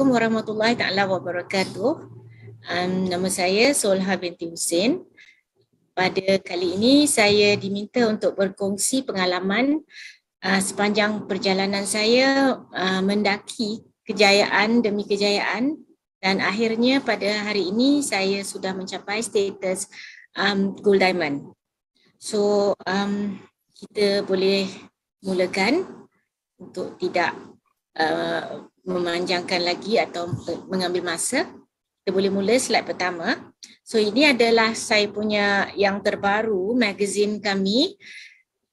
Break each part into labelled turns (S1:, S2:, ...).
S1: Assalamualaikum warahmatullahi taala wabarakatuh. Nama saya Solha binti Husin. Pada kali ini saya diminta untuk berkongsi pengalaman sepanjang perjalanan saya mendaki kejayaan demi kejayaan, dan akhirnya pada hari ini saya sudah mencapai status Gold Diamond. So kita boleh mulakan untuk tidak memanjangkan lagi atau mengambil masa. Kita boleh mula slide pertama. So ini adalah saya punya yang terbaru, magazine kami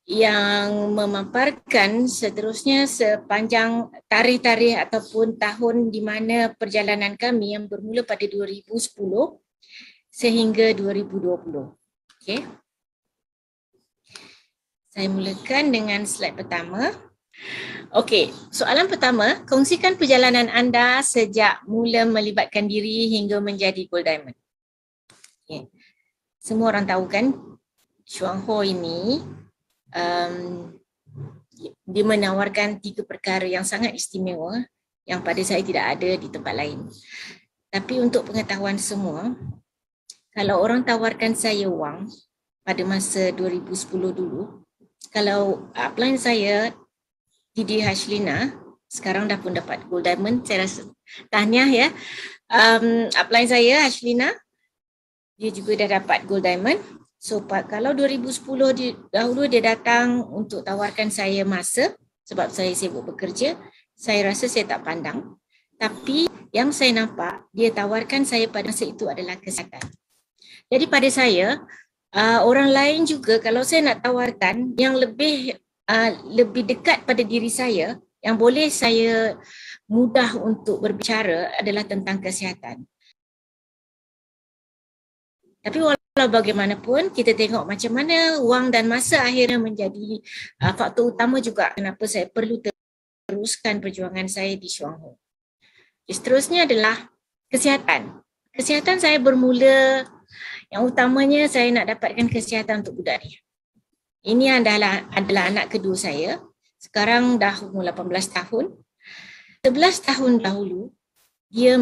S1: yang memaparkan seterusnya sepanjang tarikh-tarikh ataupun tahun di mana perjalanan kami yang bermula pada 2010 sehingga 2020. Okey. Saya mulakan dengan slide pertama. Okey, soalan pertama, kongsikan perjalanan anda sejak mula melibatkan diri hingga menjadi Gold Diamond. Okay. Semua orang tahu kan, Chuang Ho ini dia menawarkan 3 perkara yang sangat istimewa yang pada saya tidak ada di tempat lain. Tapi untuk pengetahuan semua, kalau orang tawarkan saya wang pada masa 2010 dulu, kalau upline saya Didi Hashlina sekarang dah pun dapat Gold Diamond, saya rasa tahniah ya. Upline saya Hashlina, dia juga dah dapat Gold Diamond. So kalau 2010 dahulu dia datang untuk tawarkan saya masa, sebab saya sibuk bekerja, saya rasa saya tak pandang. Tapi yang saya nampak, dia tawarkan saya pada masa itu adalah kesihatan. Jadi pada saya, orang lain juga kalau saya nak tawarkan yang lebih dekat pada diri saya, yang boleh saya mudah untuk berbicara adalah tentang kesihatan. Tapi walau bagaimanapun, kita tengok macam mana wang dan masa akhirnya menjadi faktor utama juga kenapa saya perlu teruskan perjuangan saya di Chuang Ho. Seterusnya adalah kesihatan. Kesihatan saya bermula, yang utamanya saya nak dapatkan kesihatan untuk budak ni. Ini adalah anak kedua saya. Sekarang dah umur 18 tahun. 11 tahun dahulu, dia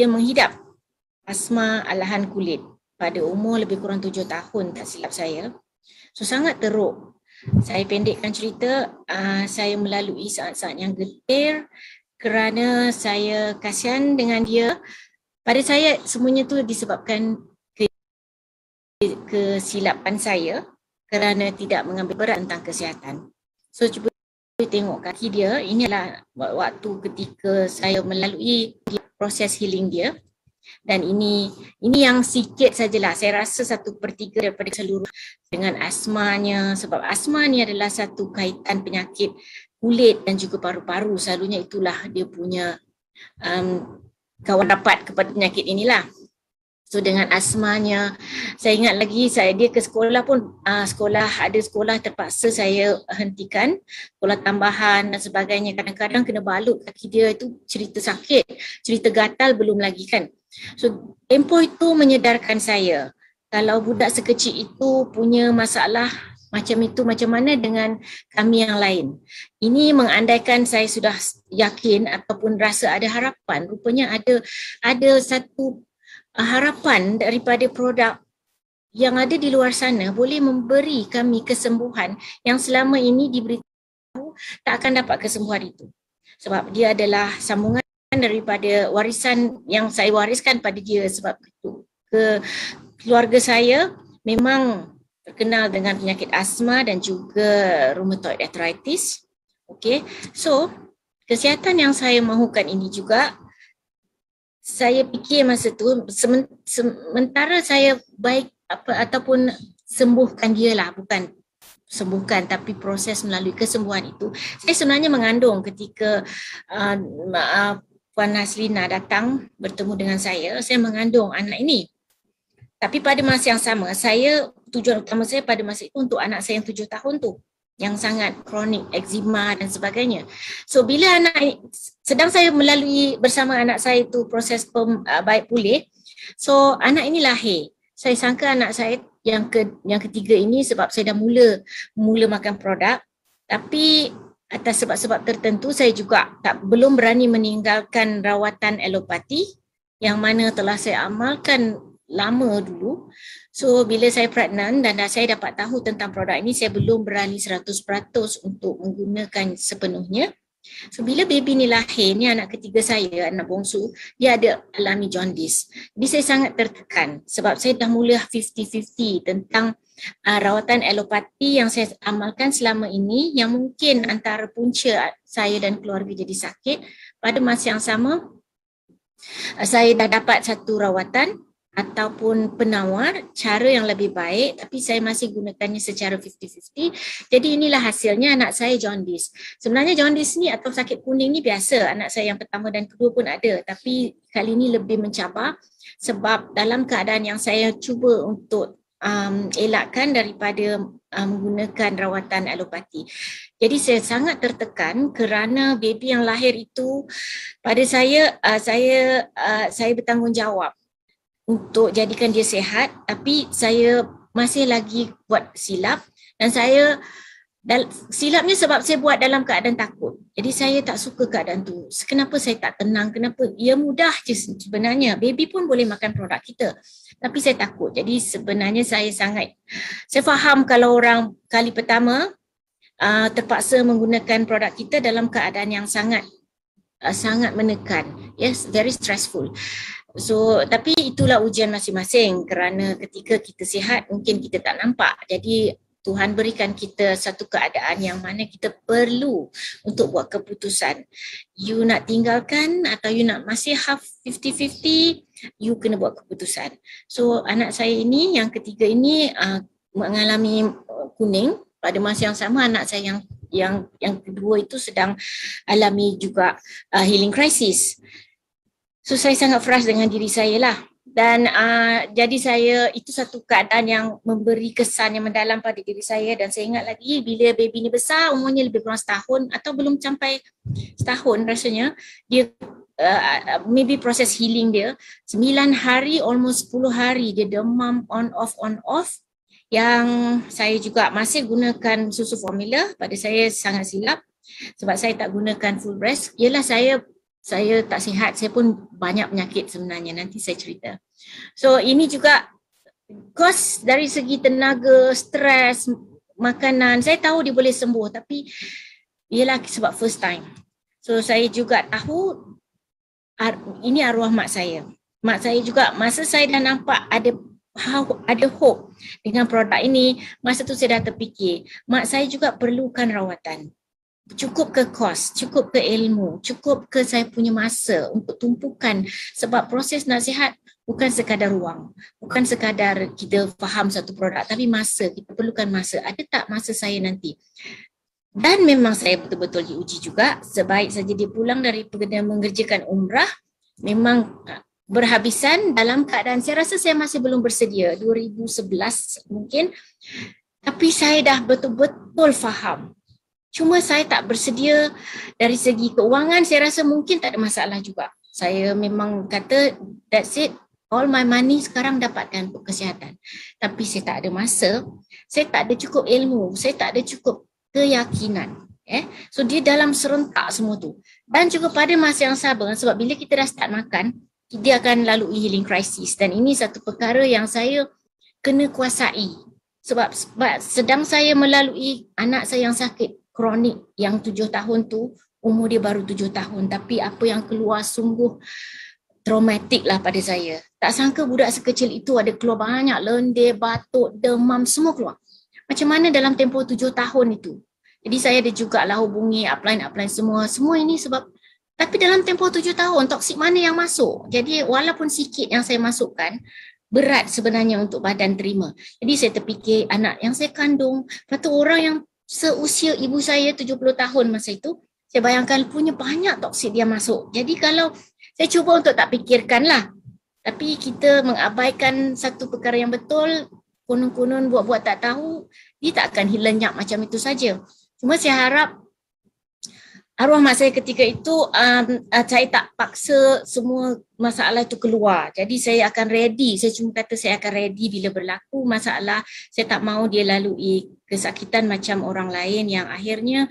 S1: menghidap asma alahan kulit pada umur lebih kurang 7 tahun, tak silap saya. So sangat teruk. Saya pendekkan cerita, saya melalui saat-saat yang getir kerana saya kasihan dengan dia. Pada saya semuanya tu disebabkan kesilapan saya kerana tidak mengambil berat tentang kesihatan. So cuba tengok kaki dia, ini adalah waktu ketika saya melalui proses healing dia. Dan ini yang sikit sajalah, saya rasa 1/3 daripada seluruh dengan asmanya, sebab asma ni adalah satu kaitan penyakit kulit dan juga paru-paru. Selalunya itulah dia punya kawan rapat kepada penyakit inilah. So dengan asmanya, saya ingat lagi dia ke sekolah pun, sekolah terpaksa saya hentikan, sekolah tambahan dan sebagainya. Kadang-kadang kena balut kaki dia, itu cerita sakit, cerita gatal belum lagi kan. So tempoh itu menyedarkan saya, kalau budak sekecil itu punya masalah macam itu, macam mana dengan kami yang lain. Ini mengandaikan saya sudah yakin ataupun rasa ada harapan. Rupanya ada satu harapan daripada produk yang ada di luar sana boleh memberi kami kesembuhan yang selama ini diberitahu tak akan dapat kesembuhan itu. Sebab dia adalah sambungan daripada warisan yang saya wariskan pada dia. Sebab itu keluarga saya memang terkenal dengan penyakit asma dan juga rheumatoid arthritis. Okay, so kesihatan yang saya mahukan ini juga, saya fikir masa tu sementara saya baik ataupun sembuhkan dia lah, bukan sembuhkan tapi proses melalui kesembuhan itu. Saya sebenarnya mengandung ketika Puan Hashlina datang bertemu dengan saya mengandung anak ini. Tapi pada masa yang sama, tujuan utama saya pada masa itu untuk anak saya yang 7 tahun tu, yang sangat kronik, eczema dan sebagainya. So bila sedang saya melalui bersama anak saya itu proses baik pulih, so anak ini lahir. Saya sangka anak saya yang ketiga ini, sebab saya dah mula makan produk, tapi atas sebab-sebab tertentu saya juga belum berani meninggalkan rawatan alopati yang mana telah saya amalkan lama dulu. So bila saya pregnant dan saya dapat tahu tentang produk ini, saya belum berani 100% untuk menggunakan sepenuhnya. So bila baby ni lahir, ni anak ketiga saya, anak bongsu, dia ada alami jaundice. Jadi saya sangat tertekan sebab saya dah mula 50-50 tentang rawatan alopati yang saya amalkan selama ini, yang mungkin antara punca saya dan keluarga jadi sakit. Pada masa yang sama, saya dah dapat satu rawatan ataupun penawar cara yang lebih baik, tapi saya masih gunakannya secara 50-50. Jadi inilah hasilnya, anak saya jaundice. Sebenarnya jaundice ni atau sakit kuning ni biasa, anak saya yang pertama dan kedua pun ada, tapi kali ini lebih mencabar sebab dalam keadaan yang saya cuba untuk elakkan daripada menggunakan rawatan alopati. Jadi saya sangat tertekan kerana baby yang lahir itu pada saya bertanggungjawab untuk jadikan dia sihat, tapi saya masih lagi buat silap dan silapnya sebab saya buat dalam keadaan takut. Jadi saya tak suka keadaan tu. Kenapa saya tak tenang? Kenapa? Ya mudah je sebenarnya. Baby pun boleh makan produk kita. Tapi saya takut. Jadi sebenarnya saya faham kalau orang kali pertama terpaksa menggunakan produk kita dalam keadaan yang sangat menekan. Yes, very stressful. So, tapi itulah ujian masing-masing kerana ketika kita sihat mungkin kita tak nampak. Jadi Tuhan berikan kita satu keadaan yang mana kita perlu untuk buat keputusan. You nak tinggalkan atau you nak masih half 50-50, you kena buat keputusan. So anak saya ini yang ketiga ini mengalami kuning. Pada masa yang sama anak saya yang kedua itu sedang alami juga healing crisis. So saya sangat frust dengan diri saya lah. Dan jadi saya itu satu keadaan yang memberi kesan yang mendalam pada diri saya. Dan saya ingat lagi bila baby ni besar, umurnya lebih kurang setahun atau belum sampai setahun rasanya, dia maybe proses healing dia 9 hari, almost 10 hari dia demam on off. Yang saya juga masih gunakan susu formula. Pada saya sangat silap sebab saya tak gunakan full breast. Ialah saya tak sihat, saya pun banyak penyakit sebenarnya, nanti saya cerita. So ini juga kos dari segi tenaga, stres, makanan, saya tahu dia boleh sembuh tapi ialah sebab first time. So saya juga tahu ini arwah mak saya. Mak saya juga masa saya dah nampak ada hope dengan produk ini, masa tu saya dah terfikir, mak saya juga perlukan rawatan. Cukup ke kos, cukup ke ilmu, cukup ke saya punya masa untuk tumpukan sebab proses nasihat bukan sekadar ruang, bukan sekadar kita faham satu produk tapi masa, kita perlukan masa. Ada tak masa saya nanti? Dan memang saya betul-betul diuji juga sebaik saja dia pulang dari mengerjakan umrah, memang berhabisan dalam keadaan saya rasa saya masih belum bersedia, 2011 mungkin, tapi saya dah betul-betul faham. Cuma saya tak bersedia dari segi keuangan, saya rasa mungkin tak ada masalah juga. Saya memang kata that's it, all my money sekarang dapatkan untuk kesihatan. Tapi saya tak ada masa, saya tak ada cukup ilmu, saya tak ada cukup keyakinan. So dia dalam serentak semua tu. Dan juga pada masa yang sama, sebab bila kita dah start makan, dia akan lalui healing crisis. Dan ini satu perkara yang saya kena kuasai. Sebab sedang saya melalui anak saya yang sakit kronik yang 7 tahun tu, umur dia baru 7 tahun. Tapi apa yang keluar sungguh traumatik lah pada saya. Tak sangka budak sekecil itu ada keluar banyak lendir, batuk, demam, semua keluar. Macam mana dalam tempoh 7 tahun itu. Jadi saya ada juga lah hubungi upline semua ini sebab, tapi dalam tempoh 7 tahun, toksik mana yang masuk? Jadi walaupun sikit yang saya masukkan, berat sebenarnya untuk badan terima. Jadi saya terfikir anak yang saya kandung, kata orang yang seusia ibu saya 70 tahun masa itu, saya bayangkan punya banyak toksik dia masuk. Jadi kalau saya cuba untuk tak fikirkan lah, tapi kita mengabaikan satu perkara yang betul, konon-konon buat-buat tak tahu, dia tak akan lenyap macam itu saja. Cuma saya harap arwah mak saya ketika itu, saya tak paksa semua masalah itu keluar. Jadi saya akan ready. Saya cuma kata saya akan ready bila berlaku masalah. Saya tak mahu dia lalui kesakitan macam orang lain yang akhirnya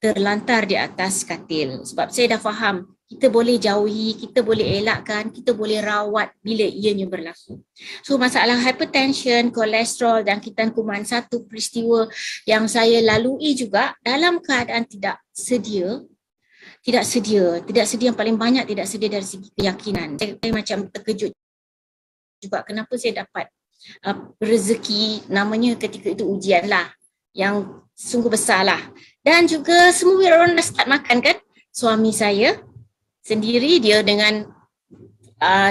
S1: terlantar di atas katil. Sebab saya dah faham, kita boleh jauhi, kita boleh elakkan, kita boleh rawat bila ianya berlaku. So masalah hypertension, kolesterol, jangkitan kuman, satu peristiwa yang saya lalui juga dalam keadaan tidak sedia yang paling banyak tidak sedia dari segi keyakinan. Saya macam terkejut juga kenapa saya dapat rezeki, namanya ketika itu ujian lah yang sungguh besar lah. Dan juga semua orang dah start makan kan. Suami saya sendiri, dia dengan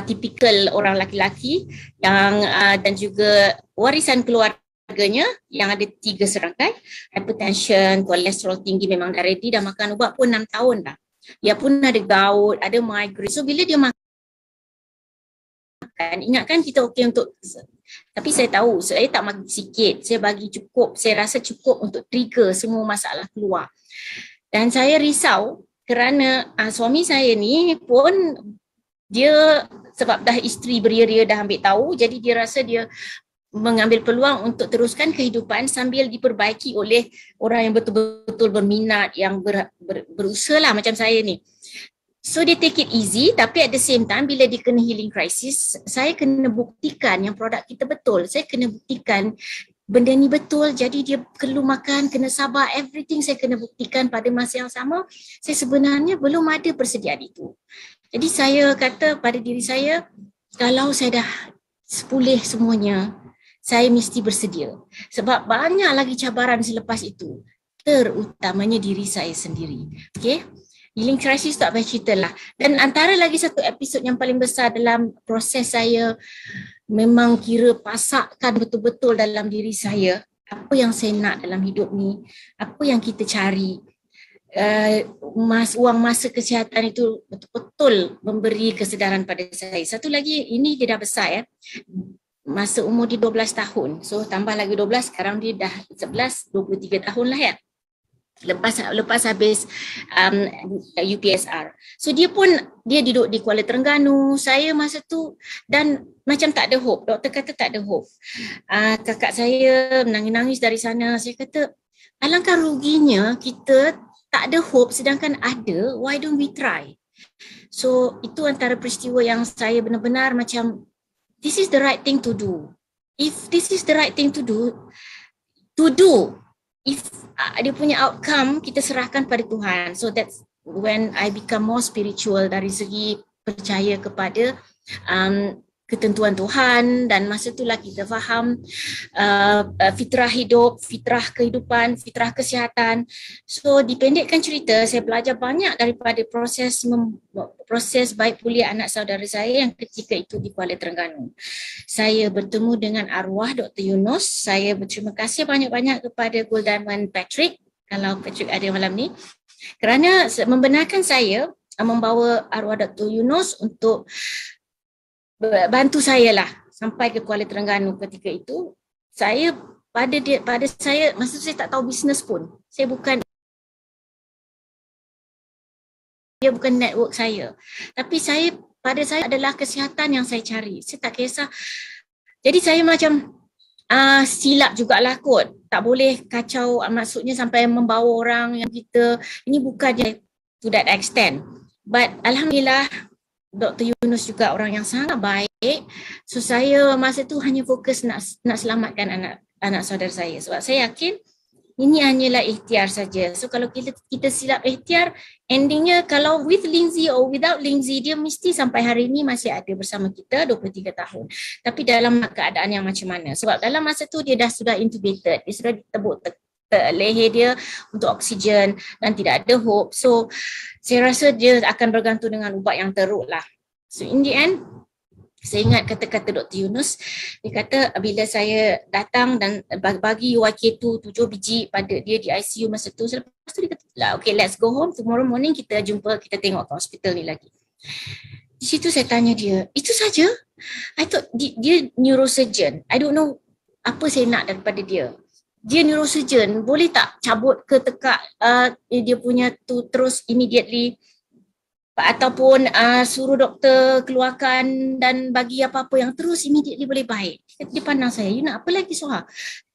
S1: tipikal orang laki-laki yang dan juga warisan keluarganya yang ada 3 serangkai, hypertension, kolesterol tinggi, memang dah ready, dah makan ubat pun 6 tahun dah. Dia pun ada gout, ada migraine. So bila dia makan, ingatkan kita okey untuk, tapi saya tahu saya tak bagi sikit, saya bagi cukup, saya rasa cukup untuk trigger semua masalah keluar. Dan saya risau kerana suami saya ni pun dia sebab dah isteri beria-ria dah ambil tahu, jadi dia rasa dia mengambil peluang untuk teruskan kehidupan sambil diperbaiki oleh orang yang betul-betul berminat, yang berusaha lah macam saya ni. So dia take it easy, tapi at the same time bila dia kena healing crisis, saya kena buktikan yang produk kita betul. Saya kena buktikan benda ni betul, jadi dia perlu makan, kena sabar, everything saya kena buktikan. Pada masa yang sama, saya sebenarnya belum ada persediaan itu. Jadi saya kata pada diri saya, kalau saya dah pulih semuanya, saya mesti bersedia. Sebab banyak lagi cabaran selepas itu, terutamanya diri saya sendiri. Okay? Healing crisis tak payah cerita lah. Dan antara lagi satu episod yang paling besar dalam proses saya memang kira pasakkan betul-betul dalam diri saya apa yang saya nak dalam hidup ni, apa yang kita cari. Wang masa kesihatan itu betul-betul memberi kesedaran pada saya. Satu lagi, ini dia dah besar ya. Masa umur dia 12 tahun. So tambah lagi 12, sekarang dia dah 11, 23 tahun lah ya. Lepas habis UPSR. So dia duduk di Kuala Terengganu, saya masa tu, dan macam tak ada hope. Doktor kata tak ada hope. Kakak saya menangis-nangis dari sana. Saya kata, alangkah ruginya kita tak ada hope sedangkan ada, why don't we try? So itu antara peristiwa yang saya benar-benar macam, this is the right thing to do. If this is the right thing to do. If dia punya outcome, kita serahkan pada Tuhan. So that's when I become more spiritual dari segi percaya kepada ketentuan Tuhan, dan masa itulah kita faham fitrah hidup, fitrah kehidupan, fitrah kesihatan. So dipendekkan cerita, saya belajar banyak daripada proses baik pulih anak saudara saya yang ketika itu di Kuala Terengganu. Saya bertemu dengan arwah Dr. Yunus. Saya berterima kasih banyak-banyak kepada Gold Diamond Patrick, kalau Patrick ada malam ni, kerana membenarkan saya membawa arwah Dr. Yunus untuk bantu saya lah sampai ke Kuala Terengganu. Ketika itu saya pada saya masa saya tak tahu bisnes pun. Dia bukan network saya. Tapi pada saya adalah kesihatan yang saya cari. Saya tak kisah. Jadi saya macam silap jugalah kot. Tak boleh kacau, maksudnya sampai membawa orang yang kita, ini bukan to that extent. But alhamdulillah Dr. Yunus juga orang yang sangat baik. So saya masa tu hanya fokus nak selamatkan anak saudara saya. Sebab saya yakin ini hanyalah ikhtiar saja. So kalau kita silap ikhtiar, endingnya kalau with Lindsay or without Lindsay, dia mesti sampai hari ini masih ada bersama kita 23 tahun. Tapi dalam keadaan yang macam mana? Sebab dalam masa tu dia sudah intubated, dia sudah ditebuk leher dia untuk oksigen dan tidak ada hope. So saya rasa dia akan bergantung dengan ubat yang teruk lah. So in the end, saya ingat kata-kata Dr. Yunus. Dia kata bila saya datang dan bagi YK2 7 biji pada dia di ICU masa tu, selepas tu dia kata, okay, let's go home, tomorrow morning kita jumpa, kita tengok ke hospital ni lagi. Di situ saya tanya dia, itu saja? I thought dia neurosurgeon. I don't know apa saya nak daripada dia. Dia neurosurgeon, boleh tak cabut ke tekak dia punya tu terus immediately, ataupun suruh doktor keluarkan dan bagi apa-apa yang terus immediately boleh baik. Dia pandang saya, you nak apa lagi Soha?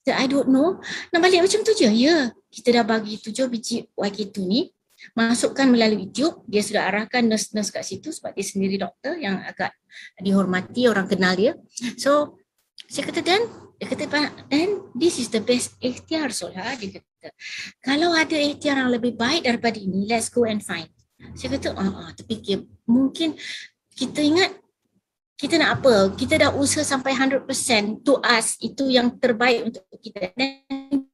S1: I don't know, nak balik macam tu je. Ya, kita dah bagi 7 biji YK2 ni, masukkan melalui tube. Dia sudah arahkan nurse-nurse kat situ sebab dia sendiri doktor yang agak dihormati, orang kenal dia. So saya kata, Dan, dia kata, Dan, this is the best ikhtiar Solha. Dia kata, kalau ada ikhtiar yang lebih baik daripada ini, let's go and find. Saya kata, terfikir, mungkin kita ingat, kita nak apa? Kita dah usaha sampai 100% to us, itu yang terbaik untuk kita. Dan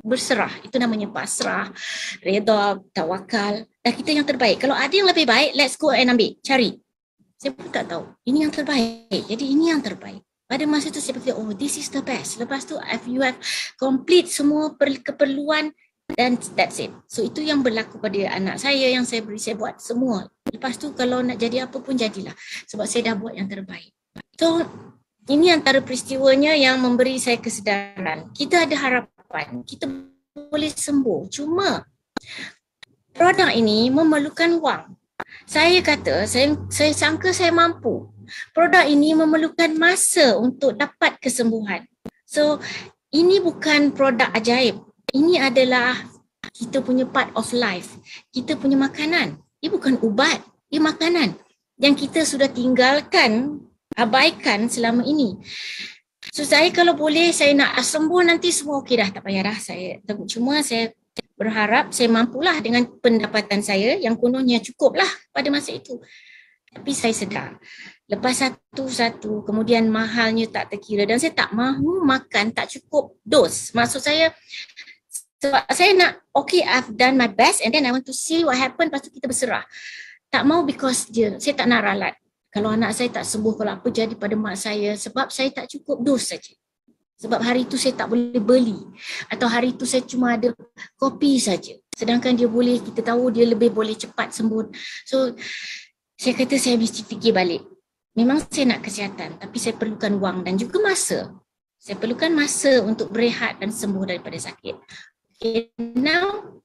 S1: berserah, itu namanya pasrah, redha, tawakal. Dan kita yang terbaik. Kalau ada yang lebih baik, let's go and ambil, cari. Saya pun tak tahu. Ini yang terbaik. Jadi ini yang terbaik. Pada masa itu saya fikir, this is the best. Lepas tu, if you have complete semua keperluan, dan that's it. So itu yang berlaku pada anak saya, yang saya buat semua. Lepas tu kalau nak jadi apa pun jadilah. Sebab saya dah buat yang terbaik. So ini antara peristiwanya yang memberi saya kesedaran. Kita ada harapan, kita boleh sembuh. Cuma produk ini memerlukan wang. Saya kata, saya sangka saya mampu. Produk ini memerlukan masa untuk dapat kesembuhan. So ini bukan produk ajaib. Ini adalah kita punya part of life. Kita punya makanan. Ia bukan ubat, ia makanan yang kita sudah tinggalkan, abaikan selama ini. So saya kalau boleh, saya nak sembuh nanti semua okey dah, tak payah dah. Cuma saya berharap saya mampulah dengan pendapatan saya yang kononnya cukup lah pada masa itu. Tapi saya sedar, lepas satu-satu, kemudian mahalnya tak terkira dan saya tak mahu makan tak cukup dos. Maksud saya, sebab saya nak, okay, I've done my best and then I want to see what happen, lepas tu kita berserah. Tak mau because saya tak nak ralat. Kalau anak saya tak sembuh, kalau apa jadi pada mak saya, sebab saya tak cukup dos saja. Sebab hari itu saya tak boleh beli. Atau hari itu saya cuma ada kopi saja. Sedangkan dia boleh, kita tahu dia lebih boleh cepat sembuh. So, saya kata saya mesti fikir balik. Memang saya nak kesihatan, tapi saya perlukan wang dan juga masa. Saya perlukan masa untuk berehat dan sembuh daripada sakit. Okay, now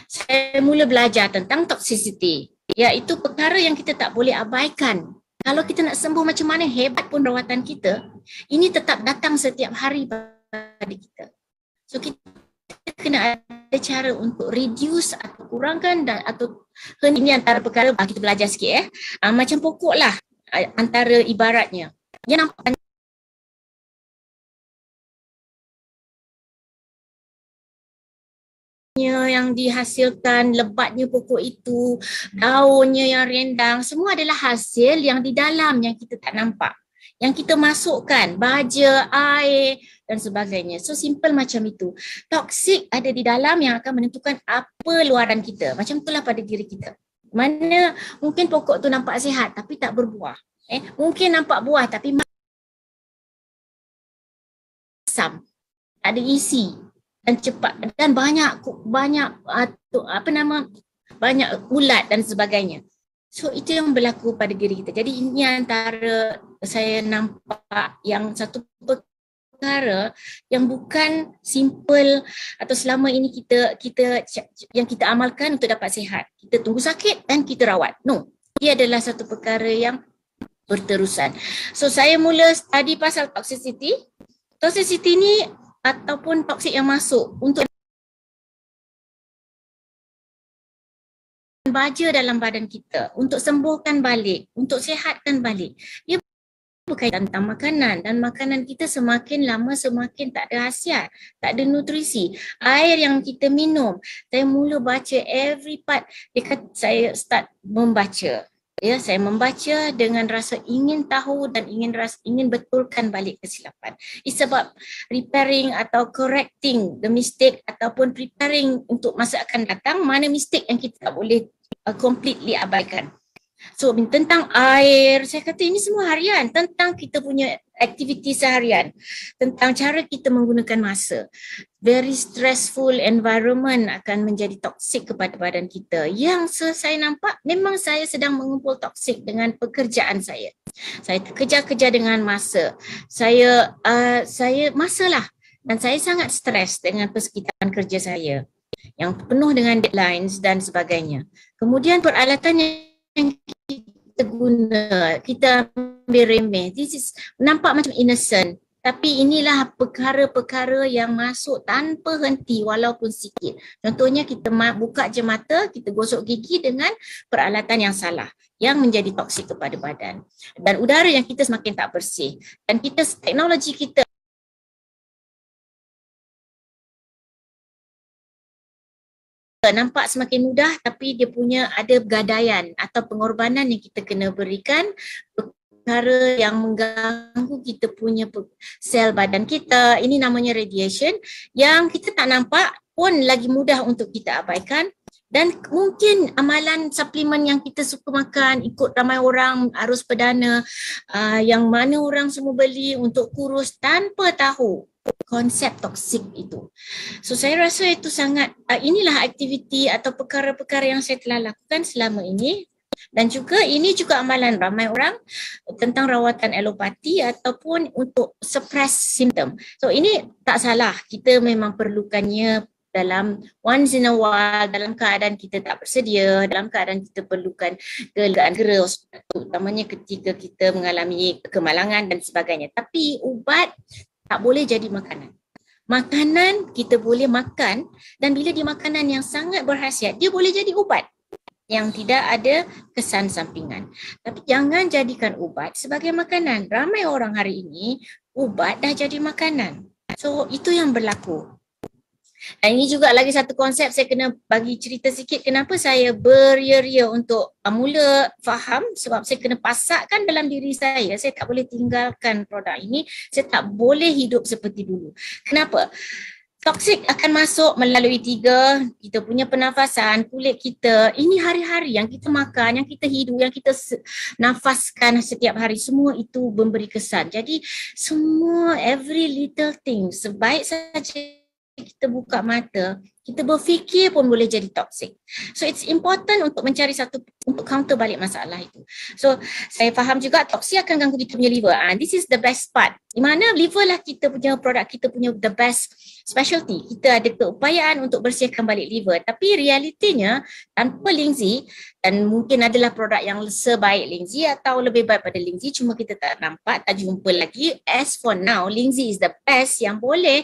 S1: saya mula belajar tentang toxicity, iaitu perkara yang kita tak boleh abaikan. Kalau kita nak sembuh macam mana hebat pun rawatan kita, ini tetap datang setiap hari pada kita. So kita kena ada cara untuk reduce atau kurangkan dan atau ini antara perkara kita belajar sikit macam pokok lah antara ibaratnya. Yang nampak yang dihasilkan, lebatnya pokok itu, daunnya yang rendang, semua adalah hasil yang di dalam yang kita tak nampak. Yang kita masukkan, baja, air dan sebagainya. So simple macam itu. Toksik ada di dalam yang akan menentukan apa luaran kita. Macam itulah pada diri kita. Mana mungkin pokok tu nampak sihat tapi tak berbuah. Mungkin nampak buah tapi masam, ada isi. Dan cepat dan banyak banyak ulat dan sebagainya. So itu yang berlaku pada diri kita. Jadi ini antara saya nampak yang satu perkara yang bukan simple atau selama ini kita yang kita amalkan untuk dapat sihat. Kita tunggu sakit dan kita rawat. No, ia adalah satu perkara yang berterusan. So saya mula study pasal toxicity. Toxicity ni ataupun toksik yang masuk untuk baja dalam badan kita, untuk sembuhkan balik, untuk sihatkan balik. Ia berkaitan tentang makanan dan makanan kita semakin lama semakin tak ada khasiat, tak ada nutrisi. Air yang kita minum, saya mula baca every part, saya start membaca. Ya, saya membaca dengan rasa ingin tahu dan ingin betulkan balik kesilapan. It's about repairing atau correcting the mistake ataupun preparing untuk masa akan datang mana mistake yang kita tak boleh completely abaikan. So tentang air, saya kata ini semua harian, tentang kita punya aktiviti seharian, tentang cara kita menggunakan masa. Very stressful environment akan menjadi toksik kepada badan kita. Yang saya nampak memang saya sedang mengumpul toksik dengan pekerjaan saya. Saya kerja dengan masa. Saya masalah dan saya sangat stres dengan persekitaran kerja saya yang penuh dengan deadlines dan sebagainya. Kemudian peralatan yang kita guna, kita ambil remeh. This is nampak macam innocent, Tapi inilah perkara-perkara yang masuk tanpa henti walaupun sikit. Contohnya kita buka je mata, kita gosok gigi dengan peralatan yang salah yang menjadi toksik kepada badan. Dan udara yang kita semakin tak bersih. Dan teknologi kita nampak semakin mudah, tapi dia punya ada gadaian atau pengorbanan yang kita kena berikan, perkara yang mengganggu kita punya sel badan kita. Ini namanya radiation yang kita tak nampak pun lagi mudah untuk kita abaikan. Dan mungkin amalan suplemen yang kita suka makan, ikut ramai orang, arus perdana, yang mana orang semua beli untuk kurus tanpa tahu konsep toksik itu. So saya rasa itu sangat, inilah aktiviti atau perkara-perkara yang saya telah lakukan selama ini. Dan juga ini juga amalan ramai orang tentang rawatan alopati ataupun untuk suppress simptom. So ini tak salah, kita memang perlukannya dalam once in a while, dalam keadaan kita tak bersedia, dalam keadaan kita perlukan kelegaan segera, utamanya ketika kita mengalami kemalangan dan sebagainya. Tapi ubat tak boleh jadi makanan. Makanan kita boleh makan, dan bila dia makanan yang sangat berkhasiat, dia boleh jadi ubat yang tidak ada kesan sampingan. Tapi jangan jadikan ubat sebagai makanan. Ramai orang hari ini, ubat dah jadi makanan. So itu yang berlaku. Dan ini juga lagi satu konsep, saya kena bagi cerita sikit kenapa saya beria-ria untuk mula faham, sebab saya kena pasakkan dalam diri saya tak boleh tinggalkan produk ini, saya tak boleh hidup seperti dulu. Kenapa? Toksik akan masuk melalui kita punya pernafasan, kulit kita. Ini hari-hari yang kita makan, yang kita hidup, yang kita nafaskan setiap hari, semua itu memberi kesan. Jadi semua every little thing, sebaik saja kita buka mata, kita berfikir pun boleh jadi toxic. So it's important untuk mencari untuk counter balik masalah itu. So saya faham juga toksik akan ganggu kita punya liver. This is the best part. Di mana liver lah kita punya produk, kita punya the best specialty. Kita ada keupayaan untuk bersihkan balik liver. Tapi realitinya tanpa Lingzi, dan mungkin adalah produk yang sebaik Lingzi atau lebih baik pada Lingzi, cuma kita tak nampak, tak jumpa lagi. As for now, Lingzi is the best yang boleh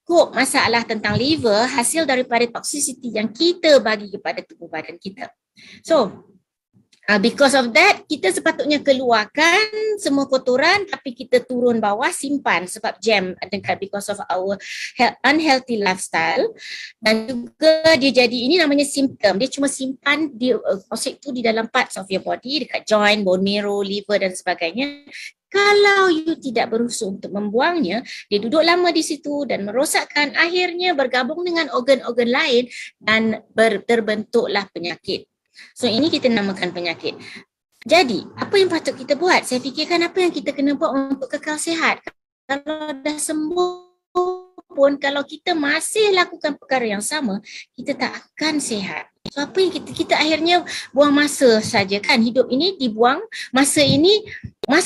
S1: cope masalah tentang liver hasil daripada toxicity yang kita bagi kepada tubuh badan kita. So, because of that, kita sepatutnya keluarkan semua kotoran, tapi kita turun bawah, simpan sebab jam because of our unhealthy lifestyle. Dan juga dia jadi, ini namanya simptom, dia cuma simpan toxic tu di dalam parts of your body, dekat joint, bone marrow, liver dan sebagainya. Kalau you tidak berusaha untuk membuangnya, dia duduk lama di situ dan merosakkan, akhirnya bergabung dengan organ-organ lain dan terbentuklah penyakit. So ini kita namakan penyakit. Jadi apa yang patut kita buat? Saya fikirkan apa yang kita kena buat untuk kekal sihat. Kalau dah sembuh pun, kalau kita masih lakukan perkara yang sama, kita tak akan sihat. So apa yang kita akhirnya buang masa saja kan? Hidup ini dibuang, masa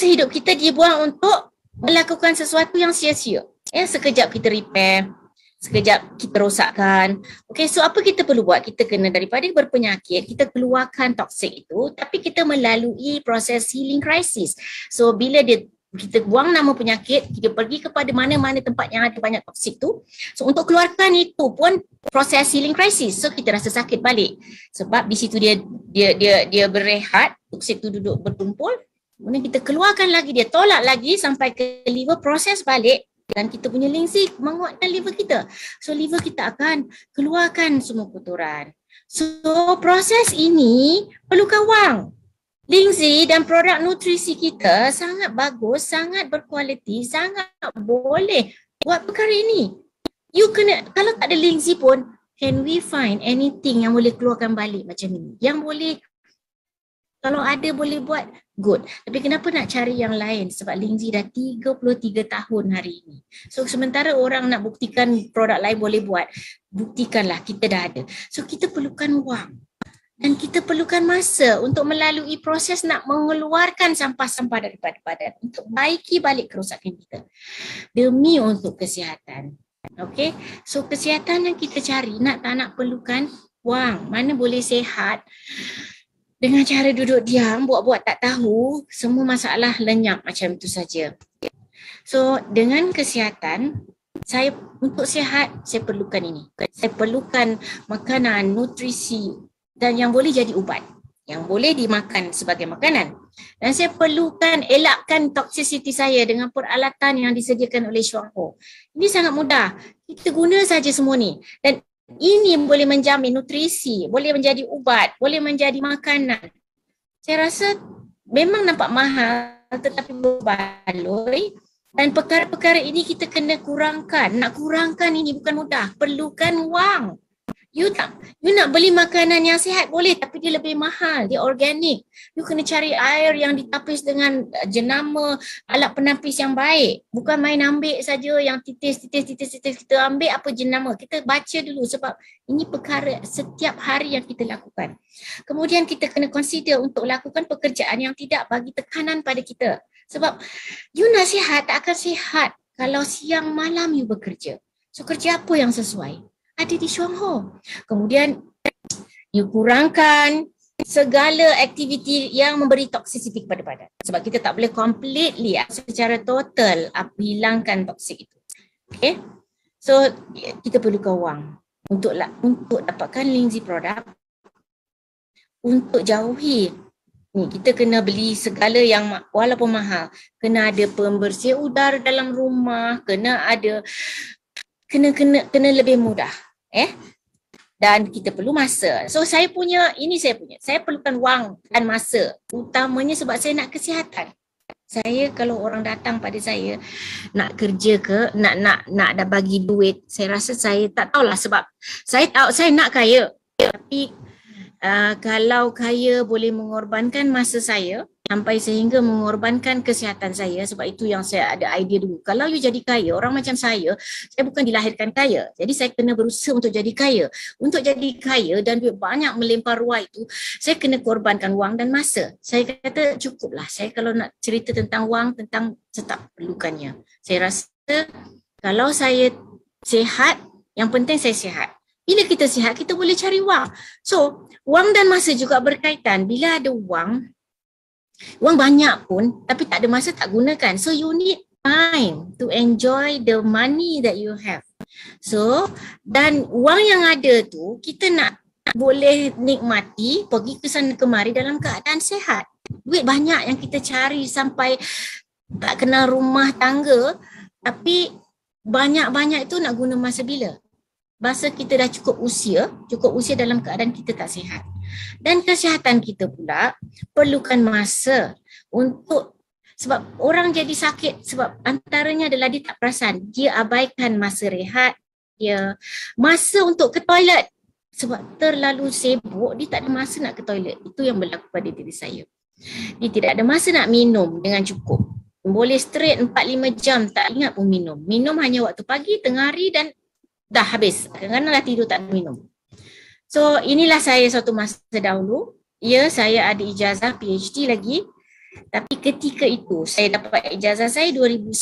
S1: hidup kita dibuang untuk melakukan sesuatu yang sia-sia. Sekejap kita repair, sekejap kita rosakkan. Okay, so apa kita perlu buat? Kita kena daripada berpenyakit, kita keluarkan toksik itu, tapi kita melalui proses healing crisis. So bila kita buang nama penyakit, kita pergi kepada mana-mana tempat yang ada banyak toksik tu. So untuk keluarkan itu pun proses healing crisis. So kita rasa sakit balik. Sebab di situ dia berehat, toksik tu duduk bertumpul. Kemudian kita keluarkan lagi, dia tolak lagi sampai ke liver, proses balik. Dan kita punya Lingzi menguatkan liver kita. So liver kita akan keluarkan semua kotoran. So proses ini perlukan wang. Lingzi dan produk nutrisi kita sangat bagus, sangat berkualiti, sangat boleh buat perkara ini. You kena, kalau tak ada Lingzi pun, can we find anything yang boleh keluarkan balik macam ini? Yang boleh, kalau ada boleh buat, good. Tapi kenapa nak cari yang lain? Sebab Lingzi dah 33 tahun hari ini. So sementara orang nak buktikan produk lain boleh buat, buktikanlah kita dah ada. So kita perlukan wang. Dan kita perlukan masa untuk melalui proses nak mengeluarkan sampah-sampah daripada badan untuk baiki balik kerosakan kita demi untuk kesihatan. Okay, so kesihatan yang kita cari nak tak nak perlukan wang. Mana boleh sihat dengan cara duduk diam, buat-buat tak tahu, semua masalah lenyap macam itu saja. So dengan kesihatan, saya untuk sihat saya perlukan ini. Saya perlukan makanan, nutrisi dan yang boleh jadi ubat, yang boleh dimakan sebagai makanan. Dan saya perlukan elakkan toksisiti saya dengan peralatan yang disediakan oleh Chuang Ho. Ini sangat mudah. Kita guna saja semua ni. Dan ini boleh menjamin nutrisi, boleh menjadi ubat, boleh menjadi makanan. Saya rasa memang nampak mahal tetapi berbaloi. Dan perkara-perkara ini kita kena kurangkan. Nak kurangkan ini bukan mudah. Perlukan wang. You nak beli makanan yang sihat boleh tapi dia lebih mahal, dia organik. You kena cari air yang ditapis dengan jenama, alat penapis yang baik. Bukan main ambil saja yang titis. Kita ambil apa jenama. Kita baca dulu sebab ini perkara setiap hari yang kita lakukan. Kemudian kita kena consider untuk lakukan pekerjaan yang tidak bagi tekanan pada kita. Sebab you nak sihat tak akan sihat kalau siang malam you bekerja. So kerja apa yang sesuai? Ada di Chuang Ho. Kemudian you kurangkan segala aktiviti yang memberi toksisiti kepada badan. Sebab kita tak boleh completely secara total hilangkan toksik itu. Okay? So kita perlukan wang untuk dapatkan Lindsay produk, untuk jauhi ni kita kena beli segala yang walaupun mahal, kena ada pembersih udara dalam rumah, kena lebih mudah. Dan kita perlu masa. So saya perlukan wang dan masa, utamanya sebab saya nak kesihatan. Saya kalau orang datang pada saya nak kerja ke, nak dah bagi duit, saya rasa saya tak tahulah sebab saya nak kaya. Tapi kalau kaya boleh mengorbankan masa saya sampai sehingga mengorbankan kesihatan saya, sebab itu yang saya ada idea dulu. Kalau you jadi kaya, orang macam saya bukan dilahirkan kaya. Jadi saya kena berusaha untuk jadi kaya. Untuk jadi kaya dan duit banyak melempar ruah itu, saya kena korbankan wang dan masa. Saya kata cukuplah. Saya kalau nak cerita tentang wang, tentang saya tak perlukannya. Saya rasa kalau saya sihat, yang penting saya sihat. Bila kita sihat, kita boleh cari wang. So, wang dan masa juga berkaitan. Bila ada wang banyak pun tapi tak ada masa, tak gunakan. So you need time to enjoy the money that you have. So dan wang yang ada tu kita nak boleh nikmati, pergi ke sana kemari dalam keadaan sehat. Duit banyak yang kita cari sampai tak kenal rumah tangga, tapi banyak-banyak itu nak guna masa bila? Masa kita dah cukup usia dalam keadaan kita tak sihat. Dan kesihatan kita pula perlukan masa untuk, sebab orang jadi sakit sebab antaranya adalah dia tak perasan, dia abaikan masa rehat, dia masa untuk ke toilet sebab terlalu sibuk, dia tak ada masa nak ke toilet. Itu yang berlaku pada diri saya. Dia tidak ada masa nak minum dengan cukup. Boleh straight 4-5 jam tak ingat pun minum. Minum hanya waktu pagi, tengah hari dan dah habis. Kadang-kadang dah tidur tak minum. So inilah saya suatu masa dahulu. Ya, saya ada ijazah PhD lagi. Tapi ketika itu saya dapat ijazah saya 2009.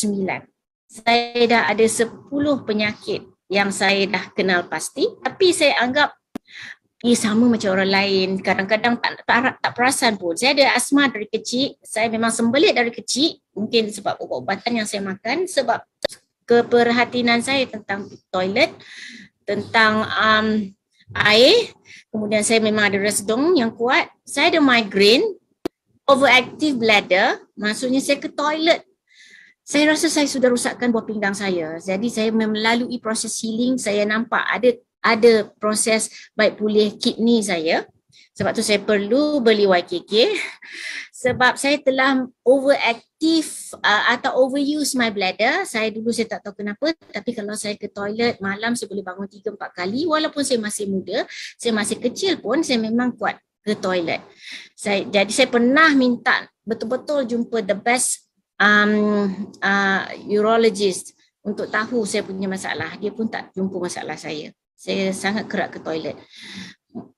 S1: Saya dah ada 10 penyakit yang saya dah kenal pasti. Tapi saya anggap sama macam orang lain. Kadang-kadang tak perasan pun. Saya ada asma dari kecil. Saya memang sembelit dari kecil. Mungkin sebab ubat-ubatan yang saya makan. Sebab keperhatian saya tentang toilet, tentang air, kemudian saya memang ada resdung yang kuat, saya ada migraine, overactive bladder, maksudnya saya ke toilet. Saya rasa saya sudah rosakkan buah pinggang saya. Jadi saya melalui proses healing, saya nampak ada proses baik pulih kidney saya. Sebab tu saya perlu beli YKK. Sebab saya telah overactive atau overuse my bladder. Saya tak tahu kenapa, tapi kalau saya ke toilet malam saya boleh bangun 3-4 kali. Walaupun saya masih muda, saya masih kecil pun saya memang kuat ke toilet. Jadi saya pernah minta betul-betul jumpa the best urologist untuk tahu saya punya masalah. Dia pun tak jumpa masalah saya. Saya sangat kerap ke toilet.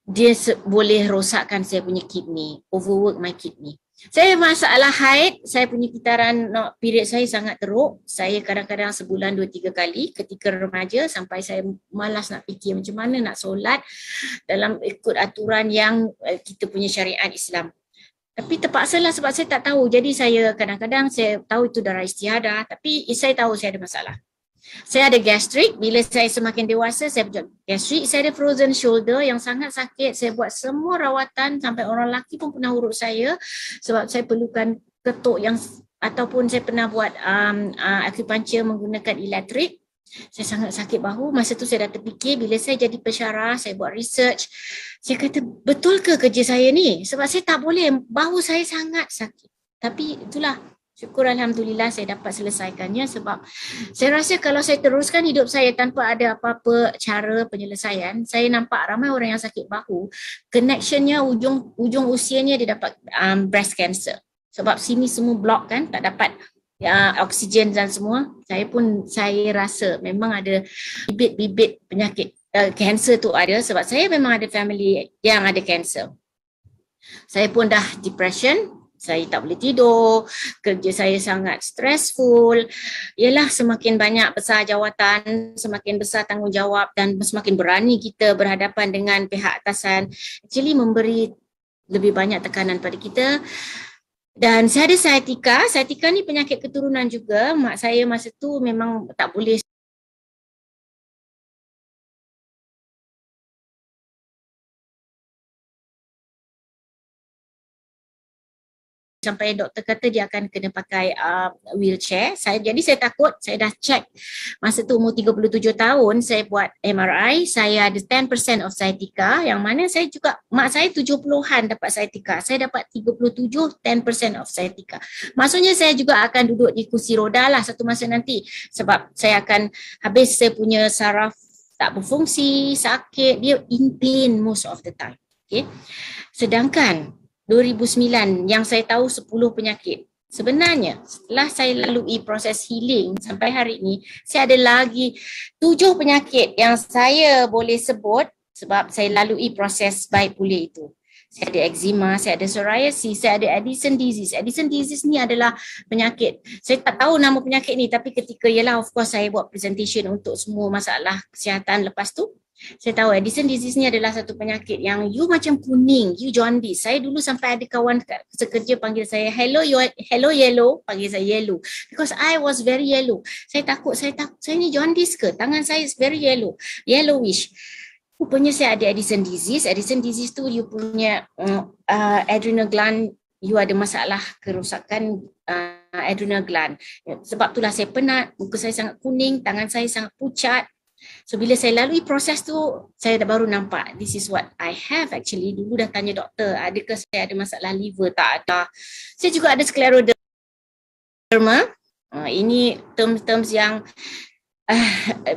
S1: Dia boleh rosakkan saya punya kidney, overwork my kidney. Saya masalah haid, saya punya kitaran period saya sangat teruk. Saya kadang-kadang sebulan 2-3 kali ketika remaja sampai saya malas nak fikir macam mana nak solat dalam ikut aturan yang kita punya syariat Islam. Tapi terpaksalah sebab saya tak tahu. Jadi saya kadang-kadang saya tahu itu darah istiadah, tapi saya tahu saya ada masalah. Saya ada gastrik, bila saya semakin dewasa saya berjuang gastrik, saya ada frozen shoulder yang sangat sakit. Saya buat semua rawatan sampai orang lelaki pun pernah urut saya sebab saya perlukan ketuk yang, ataupun saya pernah buat acupuncture menggunakan elektrik. Saya sangat sakit bahu. Masa tu saya dah terfikir, bila saya jadi pensyarah, saya buat research. Saya kata, betul ke kerja saya ni? Sebab saya tak boleh, bahu saya sangat sakit. Tapi itulah, syukur Alhamdulillah saya dapat selesaikannya sebab saya rasa kalau saya teruskan hidup saya tanpa ada apa-apa cara penyelesaian, saya nampak ramai orang yang sakit bahu, connectionnya ujung usianya dia dapat breast cancer. Sebab sini semua block kan, tak dapat oksigen dan semua. Saya rasa memang ada bibit-bibit penyakit kanser tu ada sebab saya memang ada family yang ada kanser. Saya pun dah depression, saya tak boleh tidur, kerja saya sangat stressful. Ialah semakin banyak besar jawatan, semakin besar tanggungjawab dan semakin berani kita berhadapan dengan pihak atasan, actually memberi lebih banyak tekanan pada kita. Dan saya ada sciatica. Sciatica ni penyakit keturunan juga. Mak saya masa tu memang tak boleh sampai doktor kata dia akan kena pakai wheelchair. Jadi saya takut, saya dah check. Masa tu umur 37 tahun, saya buat MRI, saya ada 10% of sciatica, yang mana saya juga, mak saya 70-an dapat sciatica. Saya dapat 37, 10% of sciatica. Maksudnya saya juga akan duduk di kursi roda lah satu masa nanti. Sebab saya akan habis saya punya saraf tak berfungsi, sakit, dia in pain most of the time. Okay. Sedangkan 2009 yang saya tahu 10 penyakit. Sebenarnya setelah saya lalui proses healing sampai hari ini, saya ada lagi 7 penyakit yang saya boleh sebut sebab saya lalui proses baik pulih itu. Saya ada eczema, saya ada psoriasis, saya ada Addison disease. Addison disease ni adalah penyakit. Saya tak tahu nama penyakit ni tapi ketika of course saya buat presentation untuk semua masalah kesihatan lepas tu, saya tahu Addison disease ni adalah satu penyakit yang you macam kuning, you jaundice. Saya dulu sampai ada kawan sekerja panggil saya, hello yellow, panggil saya yellow. Because I was very yellow. Saya takut, saya ni jaundice ke? Tangan saya is very yellowish. Rupanya saya ada Addison disease. Addison disease tu you punya adrenal gland, you ada masalah kerosakan adrenal gland. Sebab itulah saya penat, muka saya sangat kuning, tangan saya sangat pucat. So bila saya lalui proses tu, saya dah baru nampak this is what I have actually. Dulu dah tanya doktor, adakah saya ada masalah liver? Tak ada. Saya juga ada skleroderma. Ini terms yang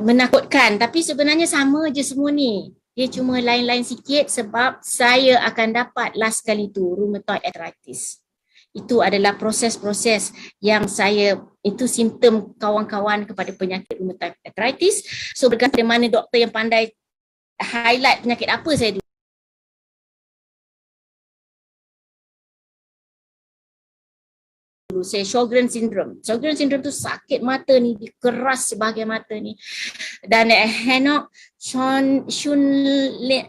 S1: menakutkan, tapi sebenarnya sama je semua ni. Dia cuma lain-lain sikit sebab saya akan dapat last kali tu rheumatoid arthritis. Itu adalah proses-proses yang itu simptom kawan-kawan kepada penyakit rheumatoid arthritis. So bergantung mana doktor yang pandai highlight penyakit apa saya dulu. Saya Sjogren syndrome. Sjogren syndrome tu sakit mata ni, keras sebahagian mata ni. Dan Hannock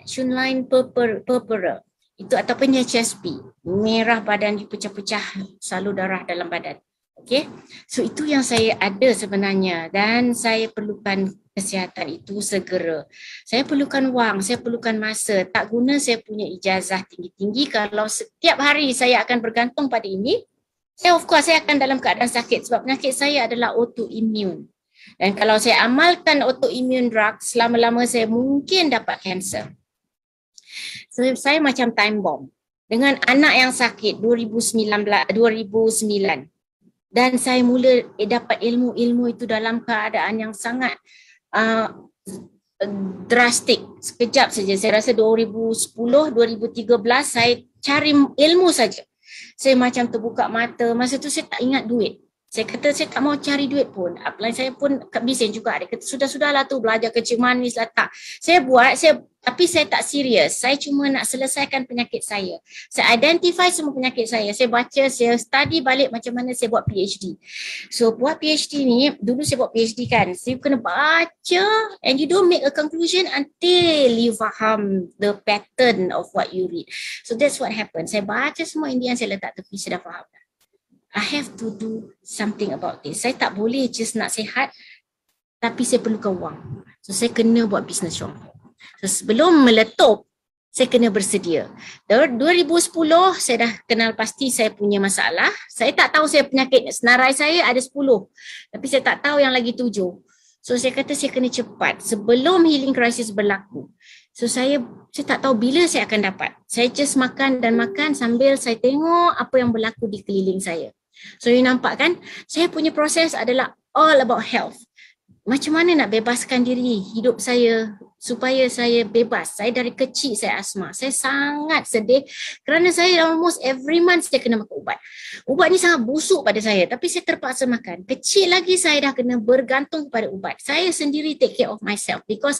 S1: Schönlein purpura. Itu ataupun HSP, merah badan dipecah-pecah, salur darah dalam badan. Okay, so itu yang saya ada sebenarnya dan saya perlukan kesihatan itu segera. Saya perlukan wang, saya perlukan masa. Tak guna saya punya ijazah tinggi-tinggi kalau setiap hari saya akan bergantung pada ini. Of course saya akan dalam keadaan sakit sebab penyakit saya adalah autoimmune. Dan kalau saya amalkan autoimmune drug, selama-lama saya mungkin dapat kanser. So, saya macam time bomb dengan anak yang sakit 2009 dan saya mula dapat ilmu-ilmu itu dalam keadaan yang sangat drastik. Sekejap saja, saya rasa 2010, 2013 saya cari ilmu saja. Saya macam terbuka mata, masa tu saya tak ingat duit. Saya kata saya tak mau cari duit pun. Upline saya pun kat bising juga. Dia kata sudah-sudahlah tu belajar kencing manis lah. Tak. Saya buat, tapi saya tak serius. Saya cuma nak selesaikan penyakit saya. Saya identify semua penyakit saya. Saya baca, saya study balik macam mana saya buat PhD. So buat PhD ni, dulu saya buat PhD kan. Saya kena baca and you don't make a conclusion until you faham the pattern of what you read. So that's what happened. Saya baca semua, Indian saya letak tepi, saya dah faham. I have to do something about this. Saya tak boleh just nak sihat, tapi saya perlukan wang. So saya kena buat business shop. So sebelum meletup, saya kena bersedia. 2010 saya dah kenal pasti saya punya masalah. Saya tak tahu saya penyakit senarai saya ada 10. Tapi saya tak tahu yang lagi 7. So saya kata saya kena cepat sebelum healing crisis berlaku. So saya tak tahu bila saya akan dapat. Saya just makan dan makan sambil saya tengok apa yang berlaku di keliling saya. So you nampak kan, saya punya proses adalah all about health. Macam mana nak bebaskan diri hidup saya supaya saya bebas. Saya dari kecil saya asma. Saya sangat sedih kerana saya almost every month saya kena makan ubat. Ubat ni sangat busuk pada saya tapi saya terpaksa makan. Kecil lagi saya dah kena bergantung kepada ubat. Saya sendiri take care of myself because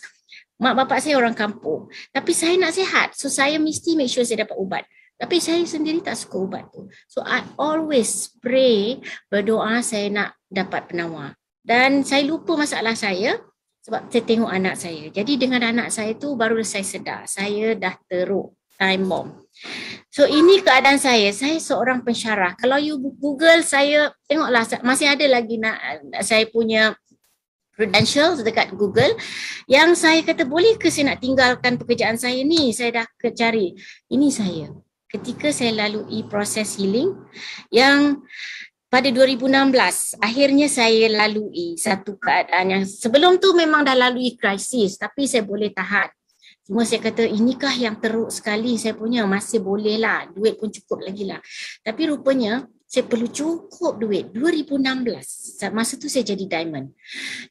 S1: mak bapak saya orang kampung. Tapi saya nak sihat. So saya mesti make sure saya dapat ubat. Tapi saya sendiri tak suka ubat tu. So I always pray, berdoa saya nak dapat penawar. Dan saya lupa masalah saya sebab saya tengok anak saya. Jadi dengan anak saya tu baru saya sedar. Saya dah teruk time bomb. So ini keadaan saya seorang pensyarah. Kalau you Google saya, tengoklah masih ada lagi saya punya credentials dekat Google yang saya kata boleh ke saya nak tinggalkan pekerjaan saya ni. Saya dah cari. Ini saya. Ketika saya lalui proses healing yang pada 2016, akhirnya saya lalui satu keadaan yang sebelum tu memang dah lalui krisis tapi saya boleh tahan. Cuma saya kata inikah yang teruk sekali saya punya, masih boleh lah, duit pun cukup lagi lah. Tapi rupanya saya perlu cukup duit. 2016, masa tu saya jadi diamond.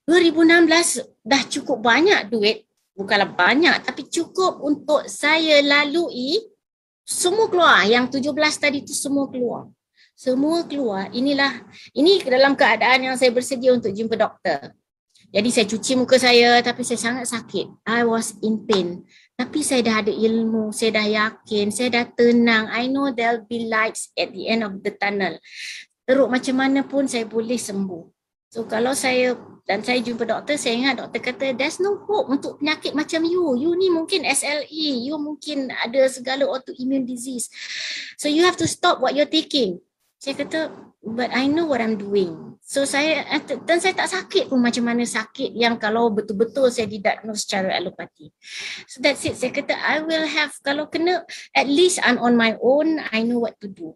S1: 2016 dah cukup banyak duit, bukanlah banyak tapi cukup untuk saya lalui. Semua keluar, yang 17 tadi tu semua keluar. Semua keluar. Ini dalam keadaan yang saya bersedia untuk jumpa doktor. Jadi saya cuci muka saya tapi saya sangat sakit. I was in pain. Tapi saya dah ada ilmu, saya dah yakin, saya dah tenang. I know there'll be lights at the end of the tunnel. Teruk macam mana pun saya boleh sembuh. So kalau saya jumpa doktor, saya ingat doktor kata there's no hope untuk penyakit macam you. You ni mungkin SLE, you mungkin ada segala autoimmune disease. So you have to stop what you're taking. Saya kata, but I know what I'm doing. So saya tak sakit pun macam mana sakit yang kalau betul-betul saya didiagnose secara alopati. So that's it. Saya kata I will have, kalau kena, at least I'm on my own, I know what to do.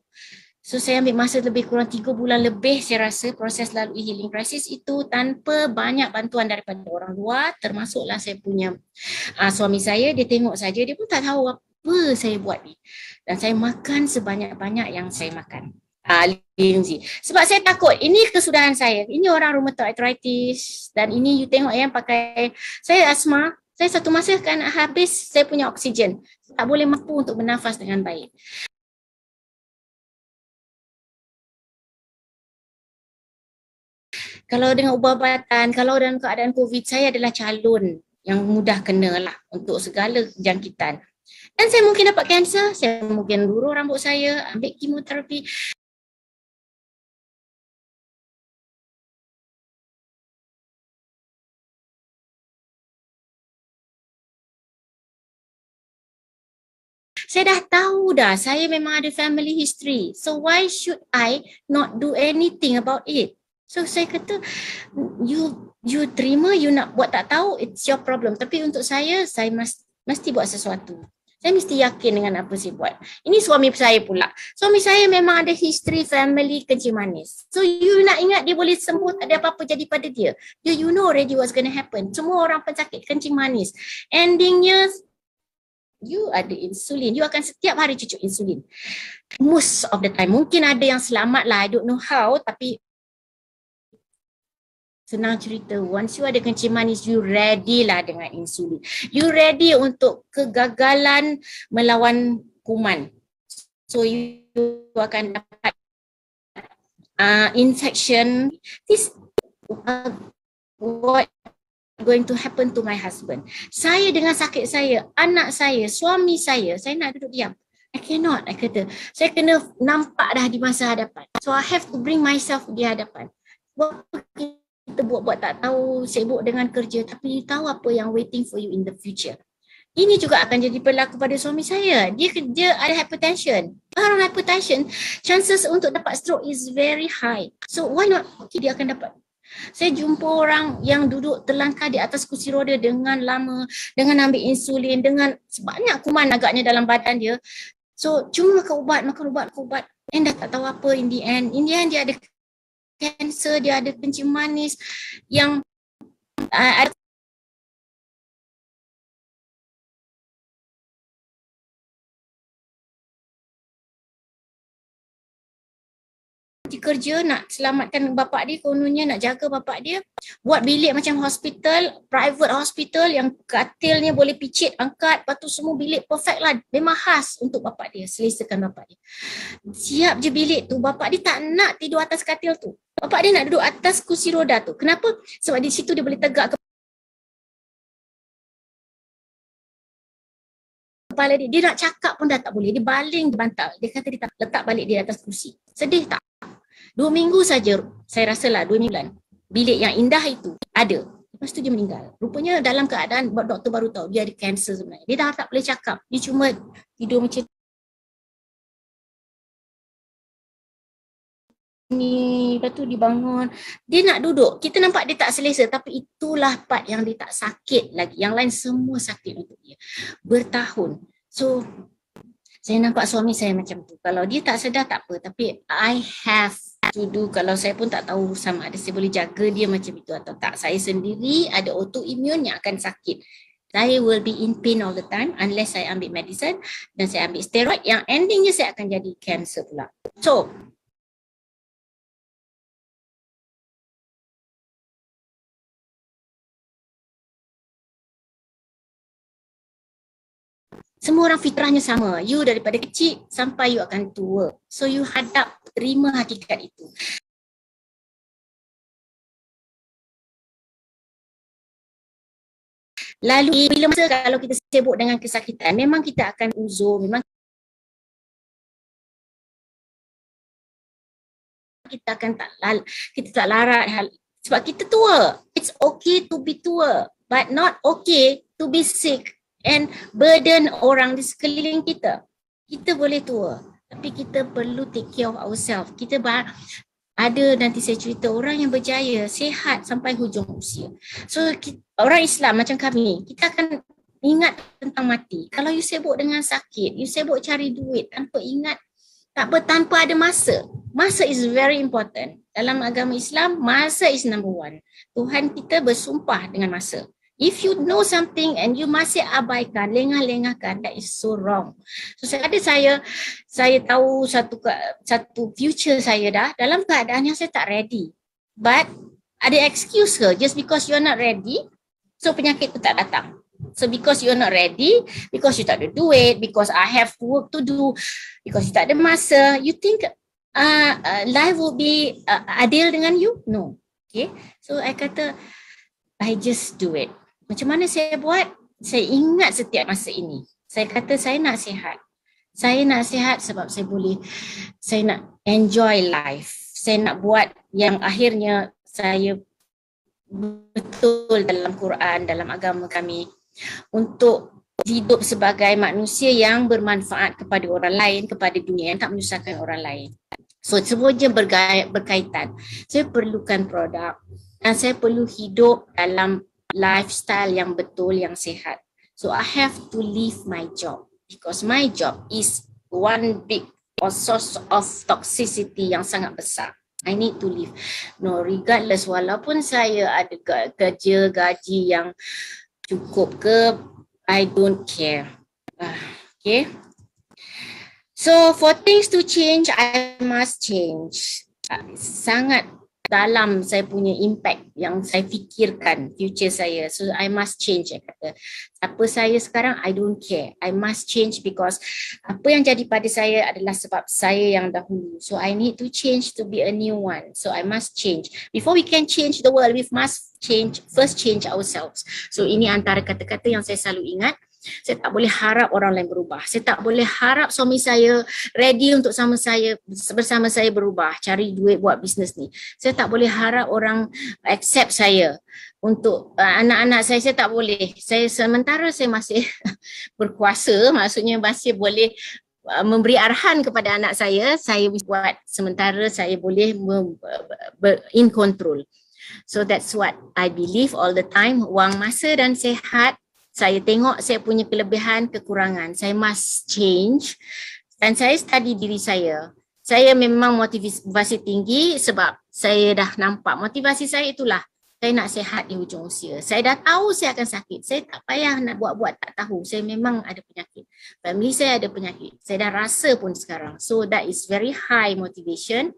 S1: So saya ambil masa lebih kurang 3 bulan lebih saya rasa proses lalui healing crisis itu tanpa banyak bantuan daripada orang luar, termasuklah saya punya suami saya. Dia tengok saja, dia pun tak tahu apa saya buat ni. Dan saya makan sebanyak-banyak yang saya makan. Lindsay. Sebab saya takut, ini kesudahan saya. Ini orang rheumatoid arthritis dan ini you tengok yang pakai, saya asma. Saya satu masa kan habis saya punya oksigen. Tak boleh mampu untuk bernafas dengan baik. Kalau dengan ubat-ubatan, kalau dalam keadaan COVID, saya adalah calon yang mudah kena lah untuk segala jangkitan. Dan saya mungkin dapat kanser, saya mungkin luruh rambut saya, ambil kemoterapi. Saya dah tahu dah, saya memang ada family history. So why should I not do anything about it? So saya kata, you terima, you nak buat tak tahu, it's your problem. Tapi untuk saya mesti buat sesuatu. Saya mesti yakin dengan apa saya buat. Ini suami saya pula. Suami saya memang ada history family kencing manis. So you nak ingat dia boleh sembuh, tak ada apa-apa jadi pada dia. You know already what's going to happen. Semua orang pesakit kencing manis. Endingnya, you ada insulin. You akan setiap hari cucuk insulin. Most of the time. Mungkin ada yang selamat lah. I don't know how. Tapi senang cerita, once you ada kencing manis, you ready lah dengan insulin. You ready untuk kegagalan melawan kuman. So you akan dapat infection. This what going to happen to my husband. Saya dengan sakit saya, anak saya, suami saya nak duduk diam. I cannot, I kata. Saya kena nampak dah di masa hadapan. So I have to bring myself di hadapan. Kita buat tak tahu, sibuk dengan kerja, tapi you tahu apa yang waiting for you in the future. Ini juga akan jadi berlaku pada suami saya. Dia ada hypertension. Orang hypertension, chances untuk dapat stroke is very high. So why not? Okay, dia akan dapat. Saya jumpa orang yang duduk terlangkah di atas kursi roda dengan lama, dengan ambil insulin, dengan sebanyak kuman agaknya dalam badan dia. So cuma makan ubat, and dah tak tahu apa in the end. In the end dia ada kanser, dia ada kencing manis yang ada kerja nak selamatkan bapak dia, kononnya nak jaga bapak dia, buat bilik macam hospital, private hospital yang katilnya boleh picit, angkat, lepas tu semua bilik perfect lah, memang khas untuk bapak dia, selesakan bapak dia. Siap je bilik tu, bapak dia tak nak tidur atas katil tu, bapak dia nak duduk atas kursi roda tu. Kenapa? Sebab di situ dia boleh tegak kepala dia. Dia nak cakap pun dah tak boleh, dia baling, dia bantal, dia kata dia tak letak balik dia atas kursi. Sedih tak? 2 minggu saja, saya rasalah 2 bulan, bilik yang indah itu ada. Lepas tu dia meninggal. Rupanya dalam keadaan doktor baru tahu dia ada kanser sebenarnya. Dia dah tak boleh cakap. Dia cuma tidur macam ni, lepas tu dibangun. Dia nak duduk. Kita nampak dia tak selesa, tapi itulah part yang dia tak sakit lagi. Yang lain semua sakit untuk dia. Bertahun. So, saya nampak suami saya macam tu. Kalau dia tak sedar tak apa, tapi I have to do. Kalau saya pun tak tahu sama ada saya boleh jaga dia macam itu atau tak. Saya sendiri ada autoimmune yang akan sakit. Saya will be in pain all the time unless saya ambil medicine dan saya ambil steroid yang endingnya saya akan jadi cancer pula. So, semua orang fitrahnya sama. You daripada kecil sampai you akan tua. So you hadap, terima hakikat itu. Lalu bila masa kalau kita sibuk dengan kesakitan, memang kita akan uzur, memang kita akan kita tak larat sebab kita tua. It's okay to be tua, but not okay to be sick and burden orang di sekeliling kita. Kita boleh tua, tapi kita perlu take care of ourselves. Kita ada nanti saya cerita orang yang berjaya, sihat sampai hujung usia. So orang Islam macam kami, kita akan ingat tentang mati. Kalau you sibuk dengan sakit, you sibuk cari duit tanpa ingat, tanpa ada masa. Masa is very important. Dalam agama Islam, masa is number one. Tuhan kita bersumpah dengan masa. If you know something and you masih abaikan, lengah-lengahkan, that is so wrong. So saya tahu satu future saya dah dalam keadaan yang saya tak ready. But ada excuse ke? Just because you are not ready, so penyakit tu tak datang. So because you are not ready, because you tak ada duit, because I have work to do, because you tak ada masa, you think life will be adil dengan you? No. Okay. So I kata, I just do it. Macam mana saya buat? Saya ingat setiap masa ini. Saya kata saya nak sihat. Saya nak sihat sebab saya nak enjoy life. Saya nak buat yang akhirnya saya betul dalam Quran, dalam agama kami, untuk hidup sebagai manusia yang bermanfaat kepada orang lain, kepada dunia, yang tak menyusahkan orang lain. So semuanya berkaitan. Saya perlukan produk dan saya perlu hidup dalam lifestyle yang betul, yang sihat. So I have to leave my job because my job is one big source of toxicity yang sangat besar. I need to leave. No, regardless, walaupun saya ada kerja gaji yang cukup ke, I don't care. Okay. So for things to change, I must change. Sangat dalam saya punya impact yang saya fikirkan future saya. So I must change, saya kata. Apa saya sekarang, I don't care. I must change because apa yang jadi pada saya adalah sebab saya yang dahulu. So I need to change to be a new one. So I must change. Before we can change the world, we must first change ourselves. So ini antara kata-kata yang saya selalu ingat. Saya tak boleh harap orang lain berubah. Saya tak boleh harap suami saya ready untuk bersama saya berubah, cari duit buat bisnes ni. Saya tak boleh harap orang accept saya. Untuk anak-anak saya tak boleh. Sementara saya masih berkuasa, maksudnya masih boleh memberi arahan kepada anak saya buat sementara saya boleh in control. So that's what I believe all the time. Wang masa dan sehat, saya tengok saya punya kelebihan, kekurangan. Saya must change. Dan saya study diri saya. Saya memang motivasi tinggi sebab saya dah nampak motivasi saya itulah. Saya nak sehat di hujung usia. Saya dah tahu saya akan sakit. Saya tak payah nak buat-buat tak tahu. Saya memang ada penyakit. Family saya ada penyakit. Saya dah rasa pun sekarang. So that is very high motivation.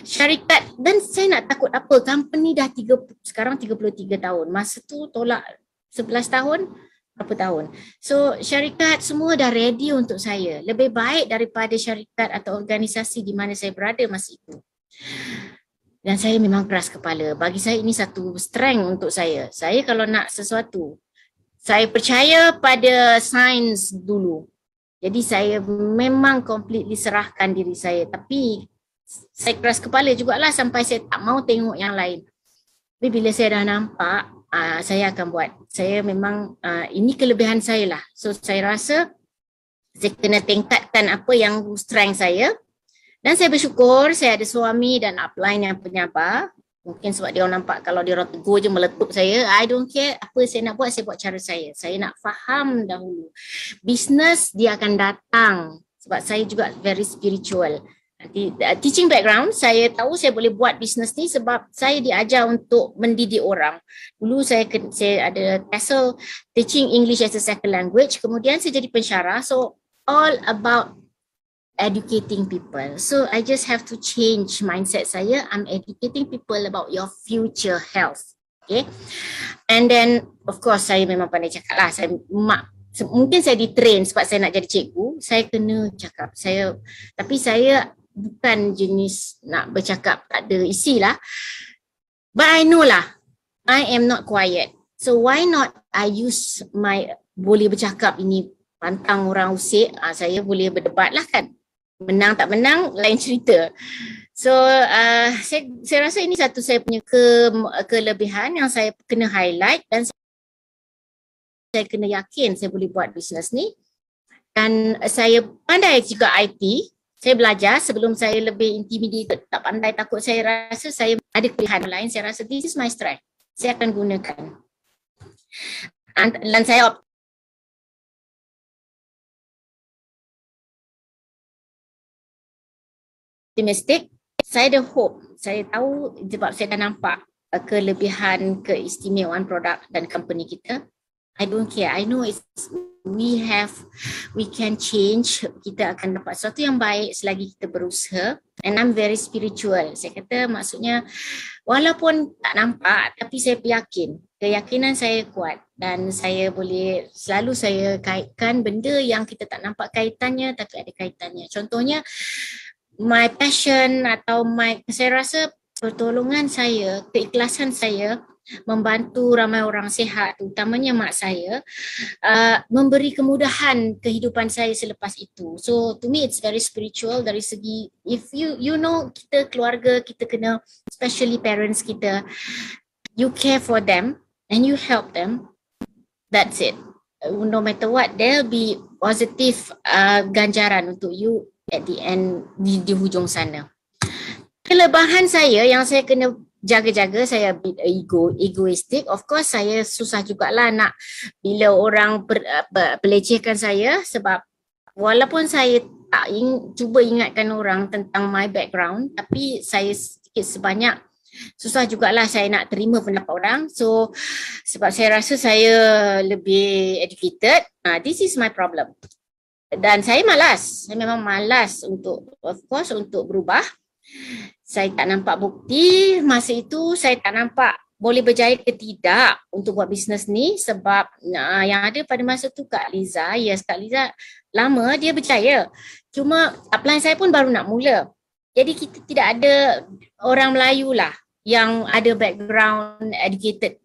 S1: Syarikat, dan saya nak takut apa? Company dah sekarang 33 tahun. Masa tu tolak 11 tahun, berapa tahun. So syarikat semua dah ready untuk saya. Lebih baik daripada syarikat atau organisasi di mana saya berada masa itu. Dan saya memang keras kepala. Bagi saya ini satu strength untuk saya. Saya kalau nak sesuatu, saya percaya pada sains dulu. Jadi saya memang completely serahkan diri saya. Tapi saya keras kepala jugalah sampai saya tak mau tengok yang lain. Tapi bila saya dah nampak, saya akan buat. Saya memang, ini kelebihan saya lah. So saya rasa saya kena tingkatkan apa yang strength saya. Dan saya bersyukur saya ada suami dan upline yang penyabar. Mungkin sebab dia orang nampak kalau dia orang tegur je meletup saya. I don't care apa saya nak buat, saya buat cara saya. Saya nak faham dahulu. Business dia akan datang. Sebab saya juga very spiritual. Teaching background, saya tahu saya boleh buat bisnes ni sebab saya diajar untuk mendidik orang. Dulu saya ada TESOL, Teaching English as a Second Language. Kemudian saya jadi pensyarah. So all about educating people. So I just have to change mindset saya. I'm educating people about your future health. Okay. And then of course saya memang pandai cakap lah. Mungkin saya di-train sebab saya nak jadi cikgu. Saya kena cakap. Tapi saya bukan jenis nak bercakap tak ada isi lah. But I know lah, I am not quiet. So why not I use boleh bercakap ini, pantang orang usik, saya boleh berdebat lah kan. Menang tak menang, lain cerita. So saya rasa ini satu saya punya kelebihan yang saya kena highlight dan saya kena yakin saya boleh buat bisnes ni. Dan saya pandai juga IT. Saya belajar sebelum saya lebih intimidated, tak pandai, takut. Saya rasa saya ada kelebihan lain. Saya rasa this is my strength. Saya akan gunakan. Dan saya optimistic. Saya ada hope. Saya tahu sebab saya dah nampak kelebihan, keistimewaan produk dan company kita. I don't care. I know we can change. Kita akan dapat sesuatu yang baik selagi kita berusaha. And I'm very spiritual. Saya kata maksudnya walaupun tak nampak tapi saya yakin. Keyakinan saya kuat dan saya boleh selalu saya kaitkan benda yang kita tak nampak kaitannya tapi ada kaitannya. Contohnya my passion atau saya rasa pertolongan saya, keikhlasan saya membantu ramai orang sihat, terutamanya mak saya, memberi kemudahan kehidupan saya selepas itu. So to me it's very spiritual dari segi, if you know, kita keluarga, kita kena, especially parents kita, you care for them and you help them, that's it. No matter what, there'll be positive ganjaran untuk you at the end, di hujung sana. Kelebihan saya yang saya kena jaga-jaga, saya a bit egoistic. Of course saya susah jugalah nak bila orang pelecehkan saya, sebab walaupun saya tak cuba ingatkan orang tentang my background, tapi saya sikit sebanyak susah jugalah saya nak terima pendapat orang. So sebab saya rasa saya lebih educated, this is my problem. Dan saya malas, saya memang malas untuk, of course, untuk berubah. Saya tak nampak bukti. Masa itu saya tak nampak boleh berjaya ke tidak untuk buat bisnes ni, sebab yang ada pada masa tu Kak Liza. Yes, Kak Liza lama dia berjaya. Cuma upline saya pun baru nak mula. Jadi kita tidak ada orang Melayu lah yang ada background educated,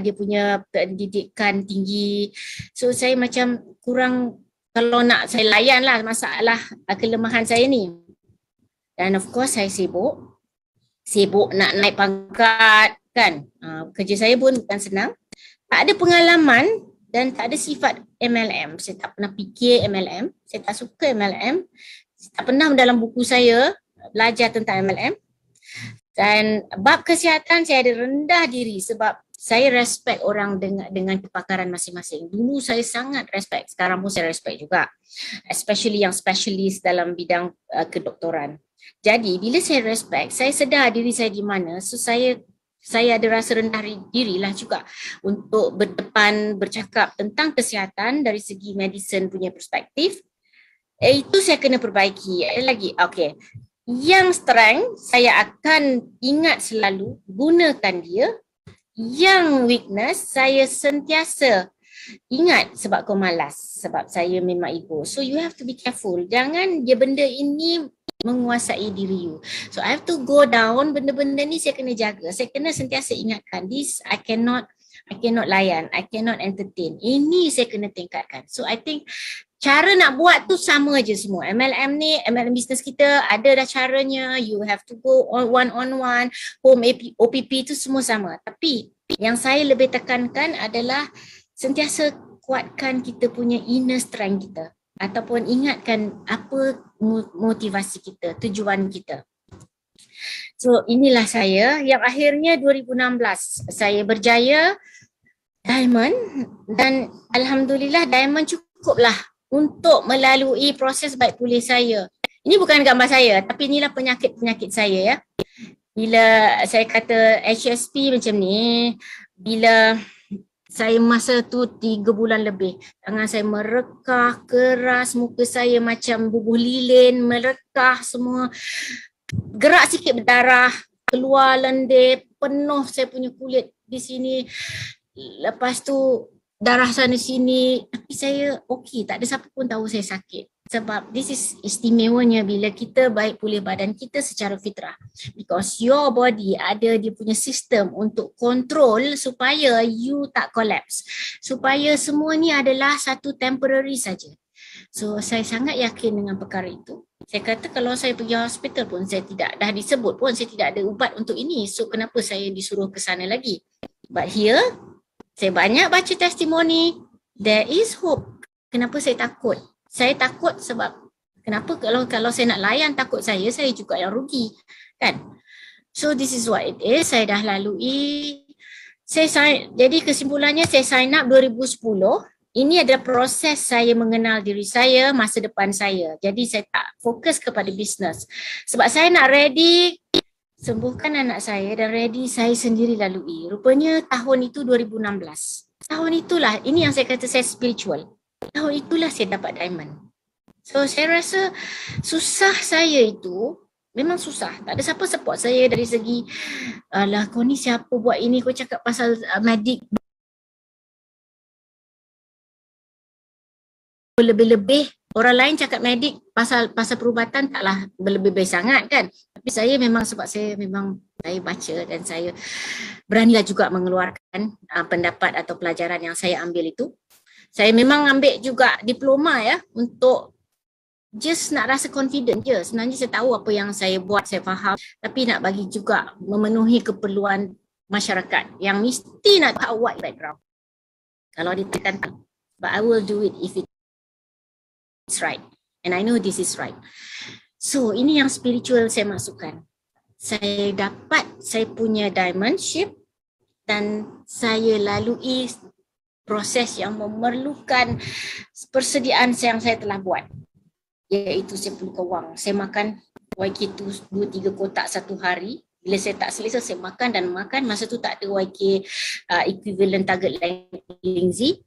S1: dia punya pendidikan tinggi. So saya macam kurang, kalau nak saya layan lah masalah kelemahan saya ni. Dan of course saya sibuk nak naik pangkat kan. Kerja saya pun bukan senang. Tak ada pengalaman dan tak ada sifat MLM. Saya tak pernah fikir MLM. Saya tak suka MLM. Saya tak pernah dalam buku saya belajar tentang MLM. Dan bab kesihatan saya ada rendah diri sebab saya respect orang dengan kepakaran masing-masing. Dulu saya sangat respect, sekarang pun saya respect juga. Especially yang specialist dalam bidang kedoktoran. Jadi bila saya respect, saya sedar diri saya di mana, so saya ada rasa rendah diri lah juga untuk berdepan bercakap tentang kesihatan dari segi medicine punya perspektif. Itu saya kena perbaiki. Lagi, okay. Yang strength saya akan ingat selalu, gunakan dia. Yang weakness saya sentiasa ingat sebab kau malas, sebab saya memang ego. So you have to be careful. Jangan dia benda ini menguasai diri you. So I have to go down, benda-benda ni saya kena jaga. Saya kena sentiasa ingatkan, this I cannot layan, I cannot entertain. Ini saya kena tingkatkan. So I think cara nak buat tu sama je semua. MLM ni, MLM business kita ada dah caranya. You have to go one-on-one, home OPP tu semua sama. Tapi yang saya lebih tekankan adalah sentiasa kuatkan kita punya inner strength kita. Ataupun ingatkan apa motivasi kita, tujuan kita. So inilah saya yang akhirnya 2016 saya berjaya Diamond, dan Alhamdulillah Diamond cukuplah untuk melalui proses baik pulih saya. Ini bukan gambar saya, tapi inilah penyakit-penyakit saya ya. Bila saya kata HSP macam ni, bila saya masa tu 3 bulan lebih, tangan saya merekah keras, muka saya macam bubuh lilin, merekah semua, gerak sikit berdarah, keluar lendir, penuh saya punya kulit di sini. Lepas tu darah sana sini, tapi saya okey, tak ada siapa pun tahu saya sakit. Sebab this is istimewanya bila kita baik pulih badan kita secara fitrah. Because your body ada dia punya sistem untuk kontrol supaya you tak collapse. Supaya semua ni adalah satu temporary saja. So saya sangat yakin dengan perkara itu. Saya kata kalau saya pergi hospital pun saya tidak, dah disebut pun saya tidak ada ubat untuk ini. So kenapa saya disuruh ke sana lagi? But here, saya banyak baca testimoni, there is hope. Kenapa saya takut? Saya takut sebab kenapa kalau saya nak layan takut saya juga yang rugi kan. So this is what it is. Saya dah lalui. Jadi kesimpulannya saya sign up 2010. Ini adalah proses saya mengenal diri saya, masa depan saya. Jadi saya tak fokus kepada bisnes. Sebab saya nak ready sembuhkan anak saya dan ready saya sendiri lalui. Rupanya tahun itu 2016. Tahun itulah, ini yang saya kata saya spiritual. Tahun itulah saya dapat diamond. So saya rasa susah saya itu memang susah. Tak ada siapa support saya dari segi alah kau ni siapa buat ini, kau cakap pasal medik lebih-lebih. Orang lain cakap medik pasal perubatan taklah berlebih-lebih sangat kan. Tapi saya memang sebab saya baca dan saya beranilah juga mengeluarkan pendapat atau pelajaran yang saya ambil itu. Saya memang ambil juga diploma ya untuk just nak rasa confident je. Sebenarnya saya tahu apa yang saya buat, saya faham. Tapi nak bagi juga memenuhi keperluan masyarakat yang mesti nak tahu what background. Kalau ditekan, but I will do it if it's right. And I know this is right. So ini yang spiritual saya masukkan. Saya dapat saya punya diamondship dan saya lalui proses yang memerlukan persediaan yang saya telah buat, iaitu saya perlukan wang. Saya makan YK tu 2-3 kotak satu hari. Bila saya tak selesa saya makan dan makan. Masa tu tak ada YK equivalent target Lingzi.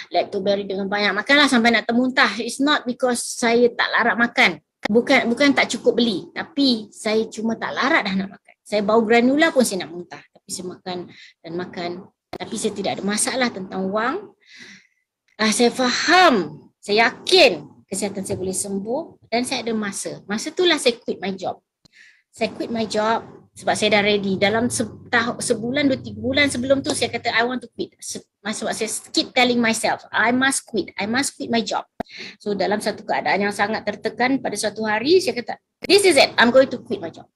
S1: Lactoberry dengan banyak makanlah sampai nak termuntah. It's not because saya tak larat makan. Bukan tak cukup beli, tapi saya cuma tak larat dah nak makan. Saya bau granula pun saya nak muntah, tapi saya makan dan makan. Tapi saya tidak ada masalah tentang wang. Saya faham, saya yakin kesihatan saya boleh sembuh dan saya ada masa. Masa itulah saya quit my job. Saya quit my job sebab saya dah ready. Dalam sebulan, 2-3 bulan sebelum tu saya kata I want to quit. Sebab saya keep telling myself, I must quit my job. So dalam satu keadaan yang sangat tertekan pada suatu hari, saya kata, this is it, I'm going to quit my job.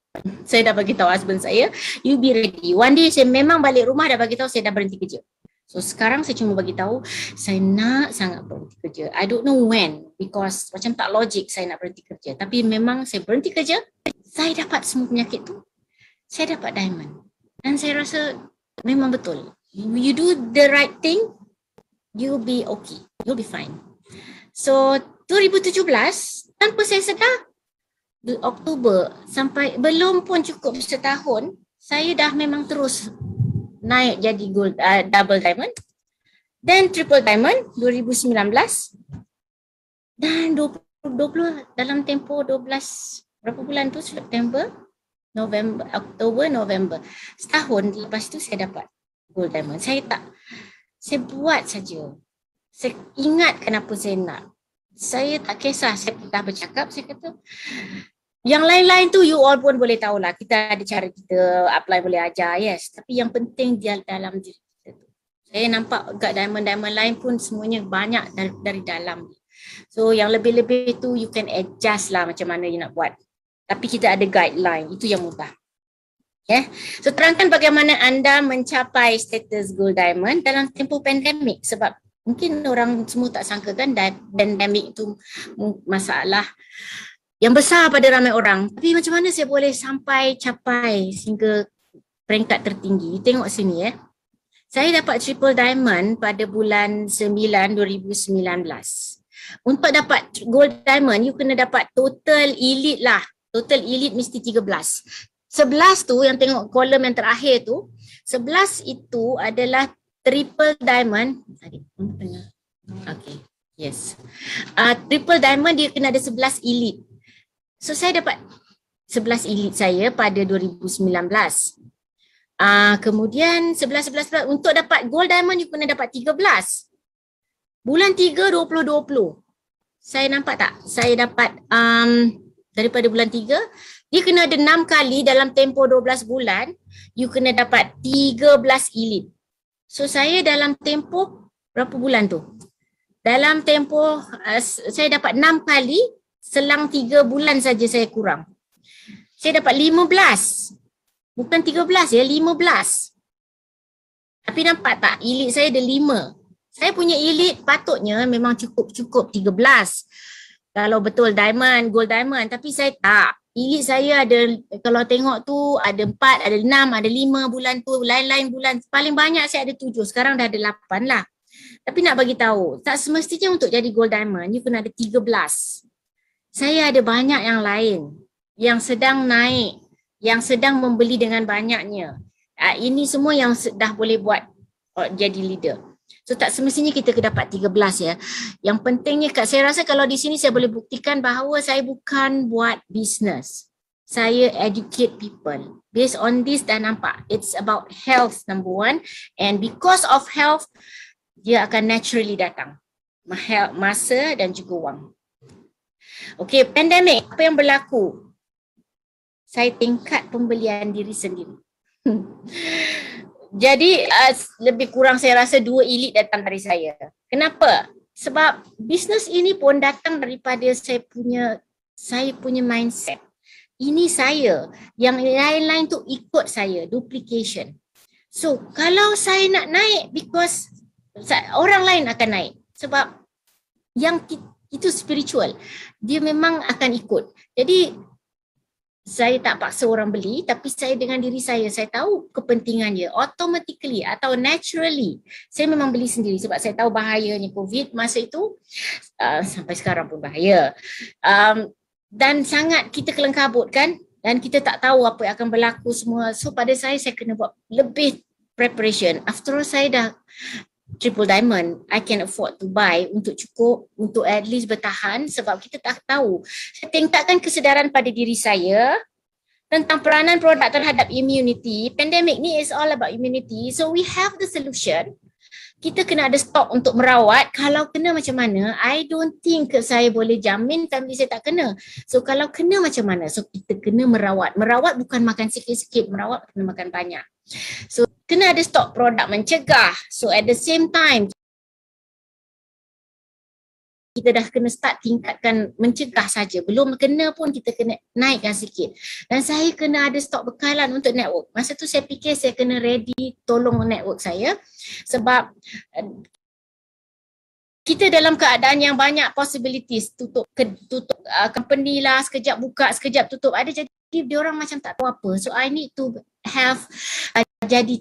S1: Saya dah bagi tahu husband saya, you be ready. One day saya memang balik rumah dah bagi tahu saya dah berhenti kerja. So sekarang saya cuma bagi tahu saya nak sangat berhenti kerja. I don't know when, because macam tak logik saya nak berhenti kerja. Tapi memang saya berhenti kerja, saya dapat semua penyakit tu. Saya dapat diamond. Dan saya rasa memang betul. You do the right thing, you'll be okay. You'll be fine. So 2017, tanpa saya sedar, Oktober sampai belum pun cukup setahun, saya dah memang terus naik jadi gold, double diamond. Dan triple diamond 2019. Dan 20 dalam tempoh 12, berapa bulan tu? September, November, Oktober, November. Setahun lepas tu saya dapat gold diamond. Saya buat saja. Saya ingat kenapa saya nak. Saya tak kisah, saya dah bercakap, saya kata, yang lain-lain tu you all pun boleh tahulah. Kita ada cara kita apply, boleh ajar, yes. Tapi yang penting dia dalam diri kita tu. Saya nampak kat diamond-diamond lain pun semuanya banyak dari dalam. So yang lebih-lebih tu you can adjust lah macam mana you nak buat. Tapi kita ada guideline, itu yang mudah. Yeah. So terangkan bagaimana anda mencapai status gold diamond dalam tempoh pandemik. Sebab mungkin orang semua tak sangka kan pandemik itu masalah yang besar pada ramai orang. Tapi macam mana saya boleh capai sehingga peringkat tertinggi? Tengok sini ya. Saya dapat triple diamond pada bulan 9 2019. Untuk dapat gold diamond, you kena dapat total elite lah. Total elite mesti 13. 11 tu yang tengok kolom yang terakhir tu, 11 itu adalah triple diamond. Okay, yes. Triple diamond dia kena ada 11 elite. So saya dapat 11 elite saya pada 2019. Kemudian 11 untuk dapat gold diamond you kena dapat 13. Bulan 3 2020. Saya nampak tak? Saya dapat daripada bulan 3, dia kena ada 6 kali dalam tempoh 12 bulan, you kena dapat 13 elite. So saya dalam tempoh berapa bulan tu? Dalam tempoh saya dapat 6 kali, selang 3 bulan saja saya kurang. Saya dapat 15. Bukan 13 ya, 15. Tapi nampak tak? Elite saya ada 5. Saya punya elite patutnya memang cukup 13. Kalau betul diamond, gold diamond. Tapi saya tak. Elite saya ada, kalau tengok tu ada 4, ada 6, ada 5 bulan tu. Lain-lain bulan. Paling banyak saya ada 7. Sekarang dah ada 8 lah. Tapi nak bagi tahu, tak semestinya untuk jadi gold diamond, you kena ada 13. Saya ada banyak yang lain. Yang sedang naik. Yang sedang membeli dengan banyaknya. Ini semua yang dah boleh buat jadi leader. So tak semestinya kita dapat 13 ya. Yang pentingnya saya rasa kalau di sini saya boleh buktikan bahawa saya bukan buat business. Saya educate people. Based on this dah nampak. It's about health number one. And because of health, dia akan naturally datang. Masa dan juga wang. Okay, pandemik. Apa yang berlaku? Saya tingkat pembelian diri sendiri. Jadi lebih kurang saya rasa 2 elite datang dari saya. Kenapa? Sebab bisnes ini pun datang daripada saya punya mindset. Ini saya. Yang lain-lain tu ikut saya. Duplication. So kalau saya nak naik, because orang lain akan naik. Sebab yang itu spiritual. Dia memang akan ikut. Jadi saya tak paksa orang beli, tapi saya dengan diri saya tahu kepentingannya automatically atau naturally. Saya memang beli sendiri sebab saya tahu bahayanya COVID masa itu, sampai sekarang pun bahaya. Dan sangat kita kelengkabut kan, dan kita tak tahu apa yang akan berlaku semua. So pada saya kena buat lebih preparation. After all saya dah triple diamond, I can afford to buy untuk cukup, untuk at least bertahan, sebab kita tak tahu. Saya tingkatkan kesedaran pada diri saya tentang peranan produk terhadap immunity. Pandemic ni is all about immunity. So we have the solution. Kita kena ada stok untuk merawat. Kalau kena macam mana, I don't think saya boleh jamin family saya tak kena. So kalau kena macam mana? So kita kena merawat. Merawat bukan makan sikit-sikit, merawat kena makan banyak. So kena ada stok produk mencegah. So at the same time, kita dah kena start tingkatkan mencegah saja. Belum kena pun kita kena naikkan sikit. Dan saya kena ada stok bekalan untuk network. Masa tu saya fikir saya kena ready tolong network saya. Sebab kita dalam keadaan yang banyak possibilities. Tutup company lah, sekejap buka, sekejap tutup. Ada jadi dia orang macam tak tahu apa. So I need to have jadi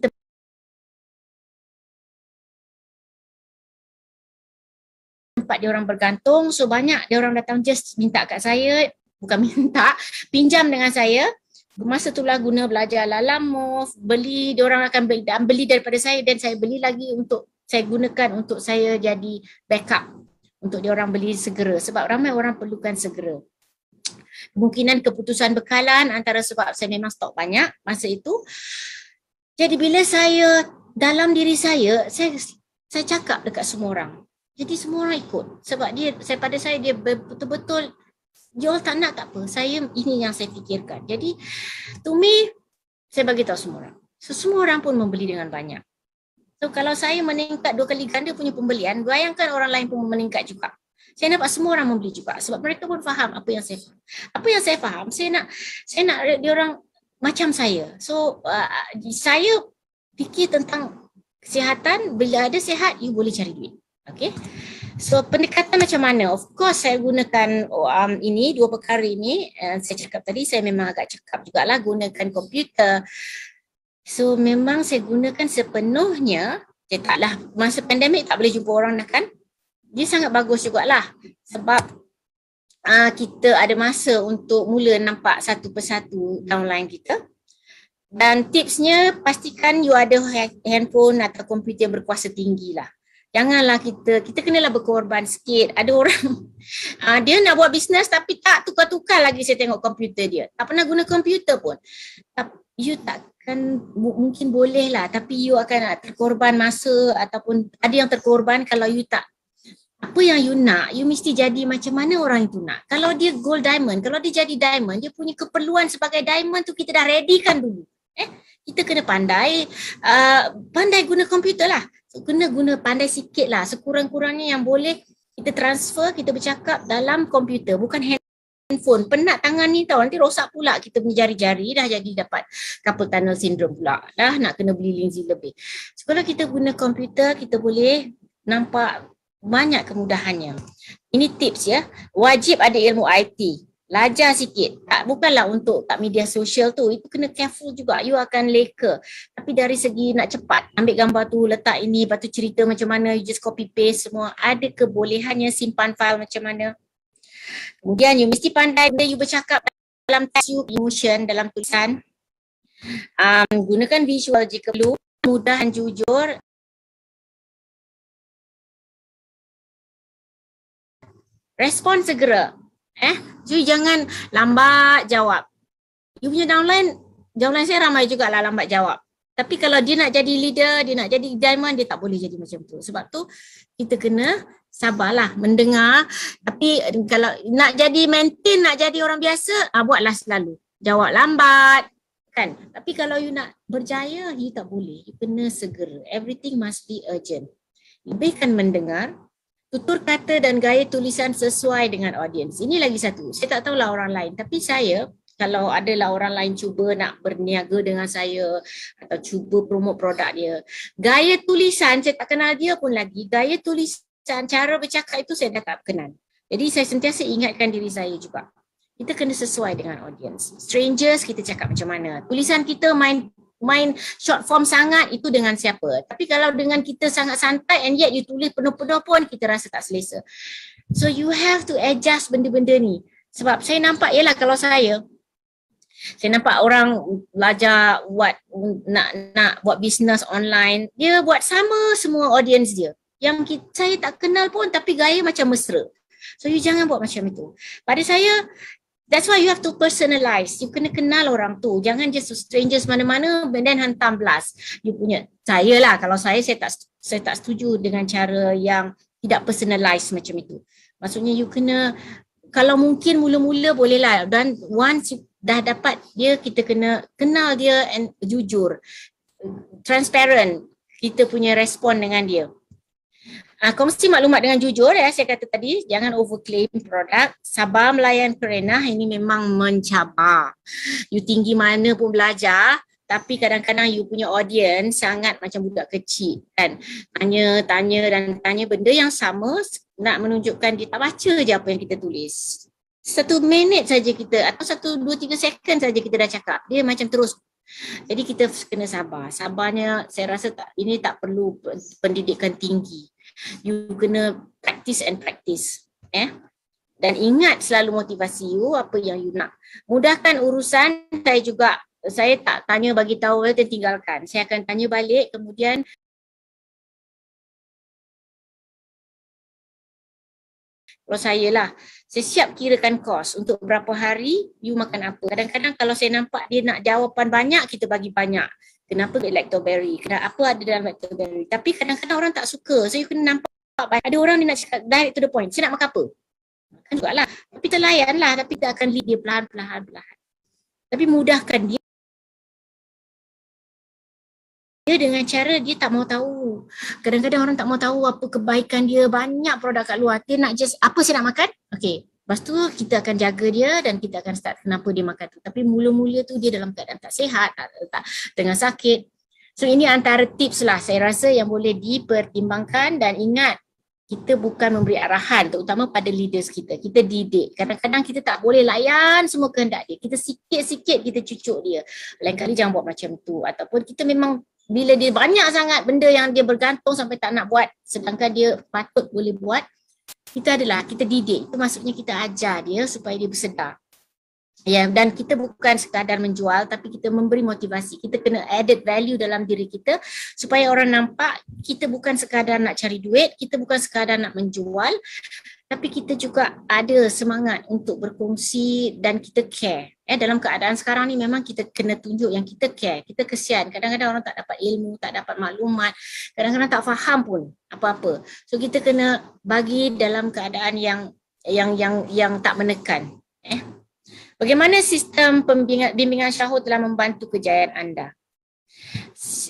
S1: tempat dia orang bergantung. So banyak dia orang datang just minta kat saya, bukan minta, pinjam dengan saya. Masa tu lah guna belajar Lalamove, beli, dia orang akan beli daripada saya dan saya beli lagi untuk saya gunakan untuk saya jadi backup untuk dia orang beli segera, sebab ramai orang perlukan segera. Kemungkinan keputusan bekalan antara sebab saya memang stok banyak masa itu. Jadi bila saya dalam diri saya cakap dekat semua orang. Jadi semua orang ikut sebab pada saya dia betul-betul jual tak nak tak apa. Saya ini yang saya fikirkan. Jadi to me saya bagi tahu semua orang. So semua orang pun membeli dengan banyak. So kalau saya meningkat 2 kali ganda punya pembelian, bayangkan orang lain pun meningkat juga. Saya nampak semua orang membeli juga sebab mereka pun faham apa yang saya faham. Apa yang saya faham, saya nak dia orang macam saya. So saya fikir tentang kesihatan, bila ada sihat you boleh cari duit. Okay, so pendekatan macam mana? Of course saya gunakan ini, 2 perkara ini. Saya cakap tadi saya memang agak cakap jugalah gunakan komputer. So memang saya gunakan sepenuhnya. Taklah masa pandemik tak boleh jumpa orang dah kan. Dia sangat bagus jugalah sebab kita ada masa untuk mula nampak satu persatu downline kita. Dan tipsnya pastikan you ada handphone atau komputer yang berkuasa tinggi lah. Janganlah kita kenalah berkorban sikit. Ada orang dia nak buat bisnes tapi tak tukar-tukar lagi saya tengok komputer dia. Tak pernah guna komputer pun. You takkan, mungkin boleh lah tapi you akan terkorban masa ataupun ada yang terkorban kalau you tak. Apa yang you nak, you mesti jadi macam mana orang itu nak. Kalau dia gold diamond, kalau dia jadi diamond, dia punya keperluan sebagai diamond tu kita dah ready kan dulu. Kita kena pandai guna komputer lah. Kena guna pandai sikit lah. Sekurang-kurangnya yang boleh kita transfer, kita bercakap dalam komputer. Bukan handphone. Penat tangan ni tau. Nanti rosak pula kita punya jari-jari. Dah jadi dapat carpal tunnel syndrome pula. Dah nak kena beli linzi lebih. So kalau kita guna komputer, kita boleh nampak banyak kemudahannya. Ini tips ya. Wajib ada ilmu IT. Belajar sikit. Bukanlah untuk kat media sosial tu. Itu kena careful juga. You akan leka. Tapi dari segi nak cepat. Ambil gambar tu, letak ini, lepas tu cerita macam mana. You just copy paste semua. Ada kebolehannya simpan file macam mana. Kemudian you mesti pandai bila you bercakap dalam text you, emotion, dalam tulisan. Gunakan visual jika perlu. Mudah dan jujur. Respon segera. You jangan lambat jawab. You punya downline saya ramai jugalah lambat jawab. Tapi kalau dia nak jadi leader, dia nak jadi diamond, dia tak boleh jadi macam tu. Sebab tu kita kena sabarlah mendengar. Tapi kalau nak jadi maintain, nak jadi orang biasa, buatlah selalu. Jawab lambat. Kan? Tapi kalau you nak berjaya, you tak boleh. You kena segera. Everything must be urgent. Lebihkan mendengar. Tutur kata dan gaya tulisan sesuai dengan audiens. Ini lagi satu. Saya tak tahulah orang lain. Tapi saya, kalau adalah orang lain cuba nak berniaga dengan saya atau cuba promote produk dia, gaya tulisan, saya tak kenal dia pun lagi. Gaya tulisan, cara bercakap itu saya dah tak kenal. Jadi saya sentiasa ingatkan diri saya juga. Kita kena sesuai dengan audiens. Strangers kita cakap macam mana. Tulisan kita main short form sangat, itu dengan siapa. Tapi kalau dengan kita sangat santai and yet you tulis penuh-penuh pun kita rasa tak selesa. So you have to adjust benda-benda ni. Sebab saya nampak ialah kalau saya Saya nampak orang belajar nak buat bisnes online, dia buat sama semua audience dia. Yang saya tak kenal pun tapi gaya macam mesra. So you jangan buat macam itu. Pada saya, that's why you have to personalize. You kena kenal orang tu. Jangan just strangers mana-mana then hantam blast. You punya, saya lah, kalau saya tak setuju dengan cara yang tidak personalize macam itu. Maksudnya you kena, kalau mungkin mula-mula boleh lah, dan once you dah dapat dia, kita kena kenal dia and jujur, transparent kita punya respon dengan dia. Kongsi maklumat dengan jujur, ya, saya kata tadi, jangan overclaim produk, sabar melayan kerenah, ini memang mencabar. You tinggi mana pun belajar, tapi kadang-kadang you punya audience sangat macam budak kecil kan. Tanya benda yang sama, nak menunjukkan dia tak baca je apa yang kita tulis. 1 minit saja kita, atau 1, 2, 3 second saja kita dah cakap. Dia macam terus. Jadi kita kena sabar. Sabarnya saya rasa ini tak perlu pendidikan tinggi. You kena practice and practice. Dan ingat selalu motivasi you, apa yang you nak. Mudahkan urusan, saya tak tanya bagi tahu dan tinggalkan. Saya akan tanya balik, kemudian kalau saya lah, saya siap kirakan kos untuk berapa hari you makan apa. Kadang-kadang kalau saya nampak dia nak jawapan banyak, kita bagi banyak. Kenapa lactoberry? Apa ada dalam lactoberry? Tapi kadang-kadang orang tak suka. So you kena nampak, ada orang dia nak cakap direct to the point. Saya nak makan apa? Makan jugalah. Tapi kita layan lah. Tapi kita akan lead dia perlahan-lahan. Tapi mudahkan dia dengan cara dia tak mau tahu. Kadang-kadang orang tak mau tahu apa kebaikan dia, banyak produk kat luar. Dia nak just, apa saya nak makan? Okay. Lepas tu kita akan jaga dia dan kita akan start kenapa dia makan tu. Tapi mula-mula tu dia dalam keadaan tak sihat, tak tengah sakit. So ini antara tips lah saya rasa yang boleh dipertimbangkan, dan ingat, kita bukan memberi arahan, terutama pada leaders kita. Kita didik. Kadang-kadang kita tak boleh layan semua kehendak dia. Kita sikit-sikit kita cucuk dia. Lain kali jangan buat macam tu. Ataupun kita memang bila dia banyak sangat benda yang dia bergantung sampai tak nak buat, sedangkan dia patut boleh buat, kita didik. Itu maksudnya kita ajar dia supaya dia bersedar. Ya, dan kita bukan sekadar menjual, tapi kita memberi motivasi. Kita kena added value dalam diri kita supaya orang nampak kita bukan sekadar nak cari duit, kita bukan sekadar nak menjual, tapi kita juga ada semangat untuk berkongsi dan kita care. Dalam keadaan sekarang ni memang kita kena tunjuk yang kita care, kita kesian. Kadang-kadang orang tak dapat ilmu, tak dapat maklumat, kadang-kadang tak faham pun apa-apa. So kita kena bagi dalam keadaan yang tak menekan. Bagaimana sistem bimbingan Syahur telah membantu kejayaan anda?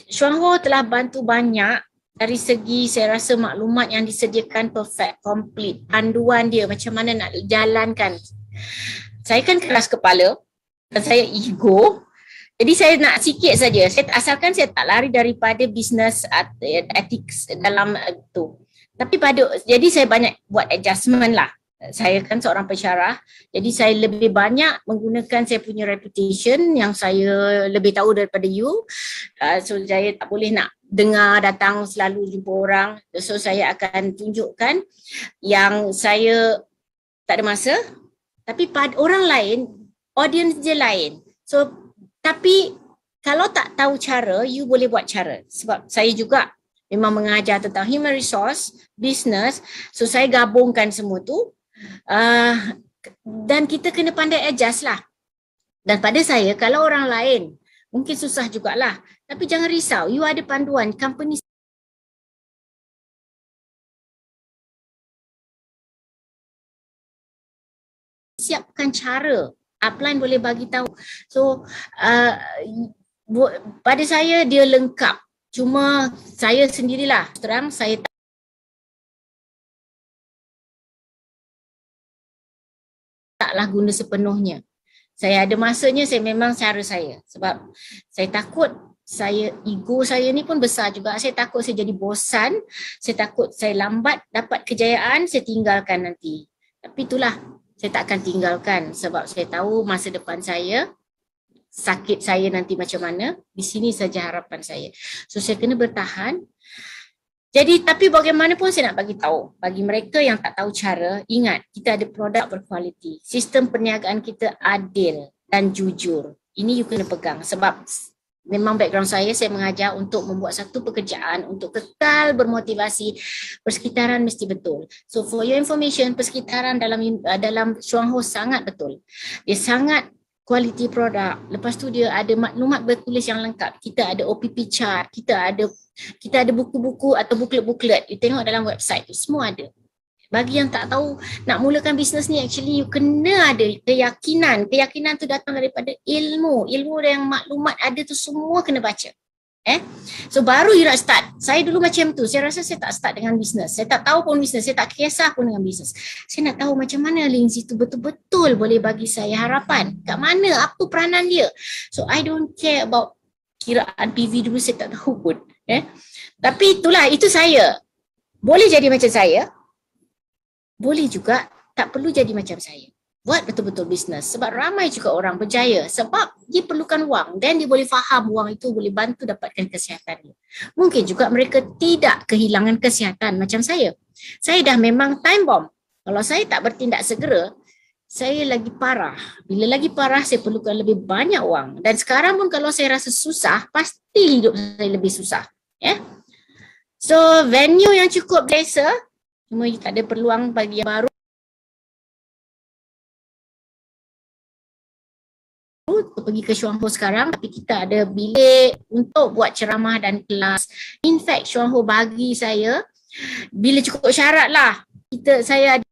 S1: Syahur telah bantu banyak dari segi saya rasa maklumat yang disediakan perfect, complete, panduan dia macam mana nak jalankan. Saya kan keras kepala dan saya ego. Jadi saya nak sikit saja. Asalkan saya tak lari daripada bisnes ethics dalam tu. Tapi jadi saya banyak buat adjustment lah. Saya kan seorang pensyarah, jadi saya lebih banyak menggunakan saya punya reputation yang saya lebih tahu daripada you. So saya tak boleh nak datang selalu jumpa orang. So saya akan tunjukkan yang saya tak ada masa, tapi pada orang lain, audience dia lain. So tapi kalau tak tahu cara, you boleh buat cara. Sebab saya juga memang mengajar tentang human resource, business, so saya gabungkan semua tu. Dan kita kena pandai adjust lah. Dan pada saya, kalau orang lain mungkin susah jugalah, tapi jangan risau, you ada panduan. Company siapkan cara, upline boleh bagi tahu. So pada saya dia lengkap. Cuma saya sendirilah terang, saya taklah guna sepenuhnya. Saya ada masanya, saya memang cara saya. Sebab saya takut, ego saya ni pun besar juga. Saya takut saya jadi bosan, saya takut saya lambat dapat kejayaan, saya tinggalkan nanti. Tapi itulah, saya tak akan tinggalkan sebab saya tahu masa depan saya, sakit saya nanti macam mana, di sini saja harapan saya. So saya kena bertahan. Jadi tapi bagaimanapun saya nak bagi tahu, bagi mereka yang tak tahu cara, ingat kita ada produk berkualiti. Sistem perniagaan kita adil dan jujur. Ini you kena pegang sebab memang background saya mengajar untuk membuat satu pekerjaan untuk kekal bermotivasi. Persekitaran mesti betul. So for your information, persekitaran dalam Chuang Ho sangat betul. Dia sangat quality produk. Lepas tu dia ada maklumat bertulis yang lengkap. Kita ada OPP chart, kita ada buku-buku atau buklet-buklet. You tengok dalam website tu, semua ada. Bagi yang tak tahu nak mulakan bisnes ni, actually you kena ada keyakinan. Keyakinan tu datang daripada ilmu. Ilmu yang maklumat ada tu semua kena baca. So baru you nak start. Saya dulu macam tu. Saya rasa saya tak start dengan bisnes. Saya tak tahu pun bisnes. Saya tak kisah pun dengan bisnes. Saya nak tahu macam mana Lindsay tu betul-betul boleh bagi saya harapan. Kat mana? Apa peranan dia? So I don't care about kiraan PV dulu, saya tak tahu pun. Tapi itulah, itu saya. Boleh jadi macam saya. Boleh juga tak perlu jadi macam saya. Buat betul-betul bisnes. Sebab ramai juga orang berjaya. Sebab dia perlukan wang. Dan dia boleh faham wang itu boleh bantu dapatkan kesihatan dia. Mungkin juga mereka tidak kehilangan kesihatan macam saya. Saya dah memang time bomb. Kalau saya tak bertindak segera, saya lagi parah. Bila lagi parah, saya perlukan lebih banyak wang. Dan sekarang pun kalau saya rasa susah, pasti hidup saya lebih susah. So venue yang cukup biasa, cuma tak ada peluang bagi yang baru untuk pergi ke Chuang Ho sekarang, tapi kita ada bilik untuk buat ceramah dan kelas. In fact, Chuang Ho bagi saya, bila cukup syarat lah, saya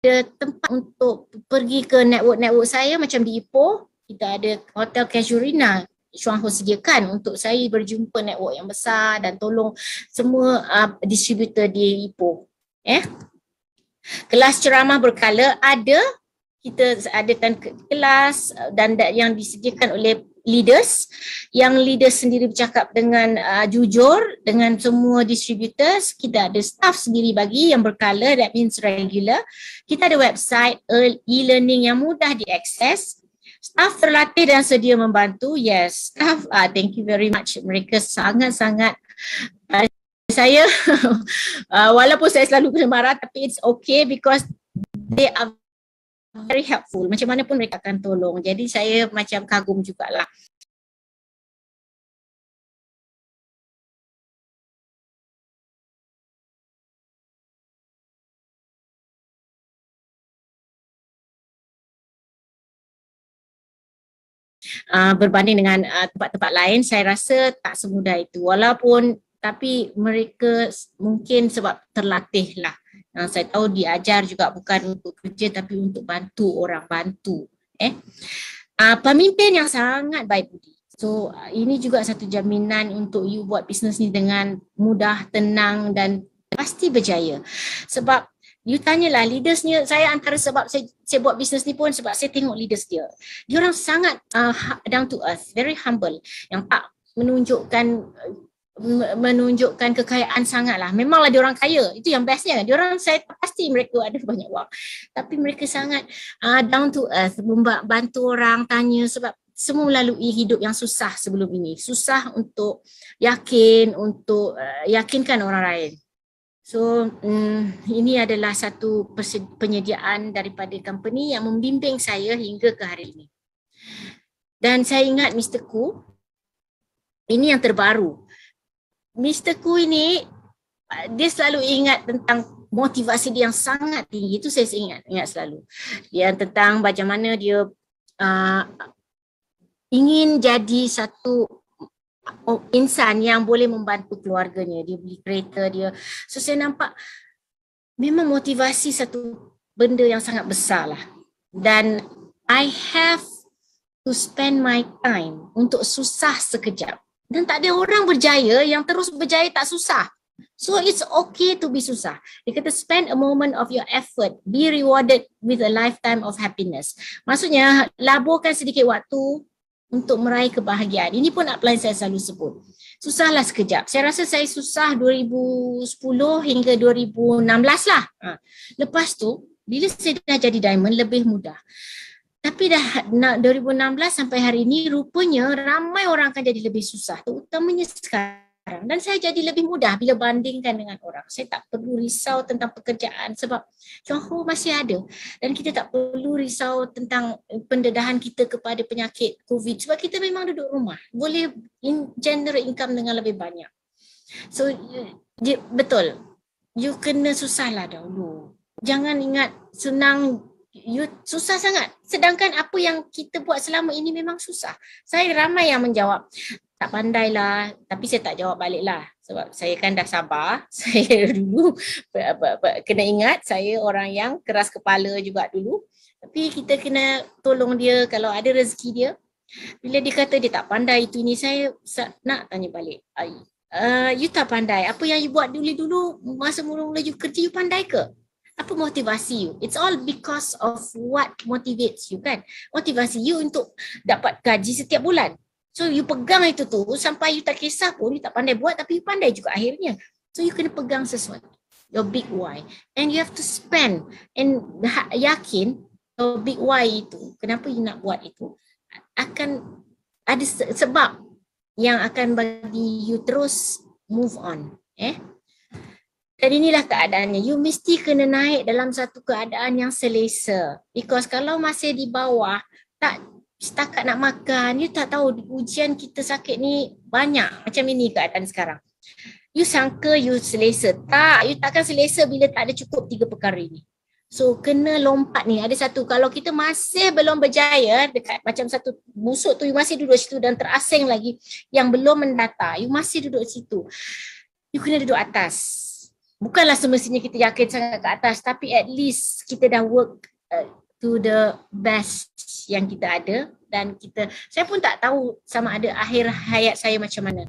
S1: ada tempat untuk pergi ke network saya macam di Ipoh. Kita ada Hotel Casuarina, Chuang Ho sediakan untuk saya berjumpa network yang besar dan tolong semua distributor di Ipoh. Kelas ceramah berkala ada, kita adakan kelas dan yang disediakan oleh leaders, yang leaders sendiri bercakap dengan jujur dengan semua distributors. Kita ada staff sendiri bagi yang berkala, that means regular. Kita ada website e-learning yang mudah diakses. Staff terlatih dan sedia membantu. Yes, staff, thank you very much. Mereka sangat-sangat saya walaupun saya selalu kena marah, tapi it's okay because they are very helpful. Macam mana pun mereka akan tolong. Jadi saya macam kagum jugalah. Berbanding dengan tempat-tempat lain, saya rasa tak semudah itu. Walaupun, tapi mereka mungkin sebab terlatih lah. Saya tahu diajar juga bukan untuk kerja tapi untuk bantu orang, bantu. Pemimpin yang sangat baik budi. So ini juga satu jaminan untuk you buat bisnes ni dengan mudah, tenang dan pasti berjaya. Sebab you tanyalah leadersnya, saya antara sebab saya buat bisnes ni pun sebab saya tengok leaders dia. Dia orang sangat down to earth, very humble. Yang tak menunjukkan kekayaan sangatlah. Memanglah dia orang kaya, itu yang bestnya. Dia orang, saya pasti mereka ada banyak wang. Tapi mereka sangat down to earth, membantu orang, tanya sebab semua melalui hidup yang susah sebelum ini. Susah untuk yakinkan orang lain. So ini adalah satu penyediaan daripada company yang membimbing saya hingga ke hari ini. Dan saya ingat Mr. Khoo, ini yang terbaru. Mr. Khoo ini, dia selalu ingat tentang motivasi dia yang sangat tinggi. Itu saya ingat selalu. Dia tentang bagaimana dia ingin jadi satu insan yang boleh membantu keluarganya. Dia beli kereta dia. So saya nampak memang motivasi satu benda yang sangat besar lah. Dan I have to spend my time untuk susah sekejap. Dan tak ada orang berjaya yang terus berjaya tak susah. So it's okay to be susah. Dia kata spend a moment of your effort, be rewarded with a lifetime of happiness. Maksudnya laburkan sedikit waktu untuk meraih kebahagiaan. Ini pun upline saya selalu sebut. Susahlah sekejap. Saya rasa saya susah 2010 hingga 2016 lah. Lepas tu, bila saya dah jadi diamond, lebih mudah. Tapi dah 2016 sampai hari ini rupanya ramai orang akan jadi lebih susah, terutamanya sekarang. Dan saya jadi lebih mudah bila bandingkan dengan orang. Saya tak perlu risau tentang pekerjaan sebab Johor masih ada. Dan kita tak perlu risau tentang pendedahan kita kepada penyakit COVID sebab kita memang duduk rumah. Boleh generate income dengan lebih banyak. So, betul. You kena susahlah dahulu. Jangan ingat senang, you susah sangat. Sedangkan apa yang kita buat selama ini memang susah. Saya ramai yang menjawab, tak pandai lah, tapi saya tak jawab balik lah. Sebab saya kan dah sabar. Saya dulu kena ingat saya orang yang keras kepala juga dulu. Tapi kita kena tolong dia kalau ada rezeki dia. Bila dia kata dia tak pandai itu ini, saya nak tanya balik. You tak pandai. Apa yang you buat dulu masa mula-mula you kerja, you pandai ke? Apa motivasi you? It's all because of what motivates you kan? Motivasi you untuk dapat gaji setiap bulan. So you pegang itu tu sampai you tak kisah pun, you tak pandai buat tapi you pandai juga akhirnya. So you kena pegang sesuatu. Your big why. And you have to spend. And yakin your big why itu, kenapa you nak buat itu, akan ada sebab yang akan bagi you terus move on. Dan inilah keadaannya. You mesti kena naik dalam satu keadaan yang selesa. Because kalau masih di bawah, tak setakat nak makan, you tak tahu ujian kita sakit ni banyak. Macam ini keadaan sekarang. You sangka you selesa. Tak, you takkan selesa bila tak ada cukup 3 perkara ini. So kena lompat ni. Ada satu, kalau kita masih belum berjaya dekat macam satu busuk tu, you masih duduk situ dan terasing lagi yang belum mendata, you masih duduk situ. You kena duduk atas. Bukanlah semestinya kita yakin sangat ke atas, tapi at least kita dah work to the best yang kita ada. Dan saya pun tak tahu sama ada akhir hayat saya macam mana.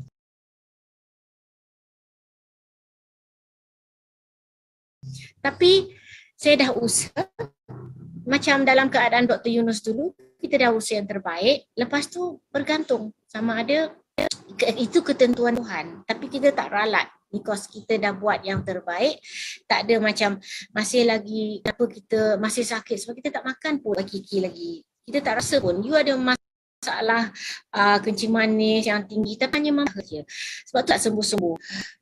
S1: Tapi saya dah usaha, macam dalam keadaan Dr. Yunus dulu, kita dah usaha yang terbaik. Lepas tu bergantung sama ada itu ketentuan Tuhan. Tapi kita tak ralat. Because kita dah buat yang terbaik, tak ada macam masih lagi apa kita masih sakit sebab kita tak makan pun kiki lagi. Kita tak rasa pun you ada masalah kencing manis yang tinggi tapi hanya mampu je. Sebab tu tak sembuh-sembuh.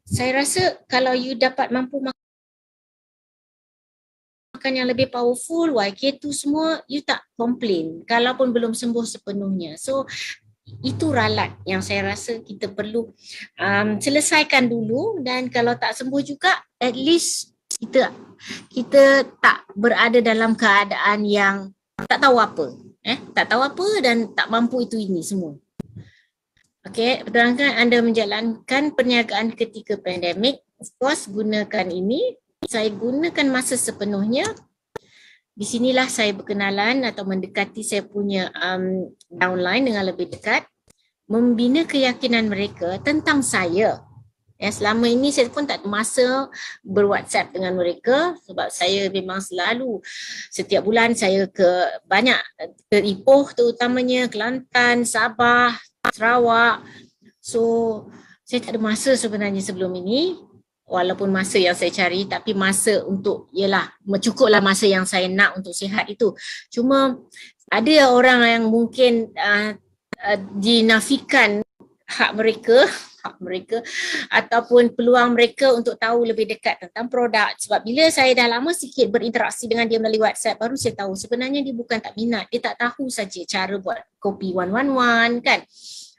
S1: Saya rasa kalau you dapat mampu makan yang lebih powerful, YK tu semua, you tak complain kalaupun belum sembuh sepenuhnya. So itu ralat yang saya rasa kita perlu selesaikan dulu, dan kalau tak sembuh juga at least kita tak berada dalam keadaan yang tak tahu apa, tak tahu apa dan tak mampu itu ini semua. Okey, terangkan anda menjalankan perniagaan ketika pandemik. Of course, gunakan ini. Saya gunakan masa sepenuhnya. Di sinilah saya berkenalan atau mendekati saya punya downline dengan lebih dekat, membina keyakinan mereka tentang saya. Selama ini saya pun tak ada masa ber-WhatsApp dengan mereka sebab saya memang selalu setiap bulan saya ke Ipoh terutamanya, Kelantan, Sabah, Sarawak. So saya tak ada masa sebenarnya sebelum ini. Walaupun masa yang saya cari, tapi masa untuk, cukuplah masa yang saya nak untuk sihat itu. Cuma ada orang yang mungkin dinafikan hak mereka ataupun peluang mereka untuk tahu lebih dekat tentang produk. Sebab bila saya dah lama sikit berinteraksi dengan dia melalui WhatsApp, baru saya tahu sebenarnya dia bukan tak minat, dia tak tahu saja cara buat kopi 111 kan,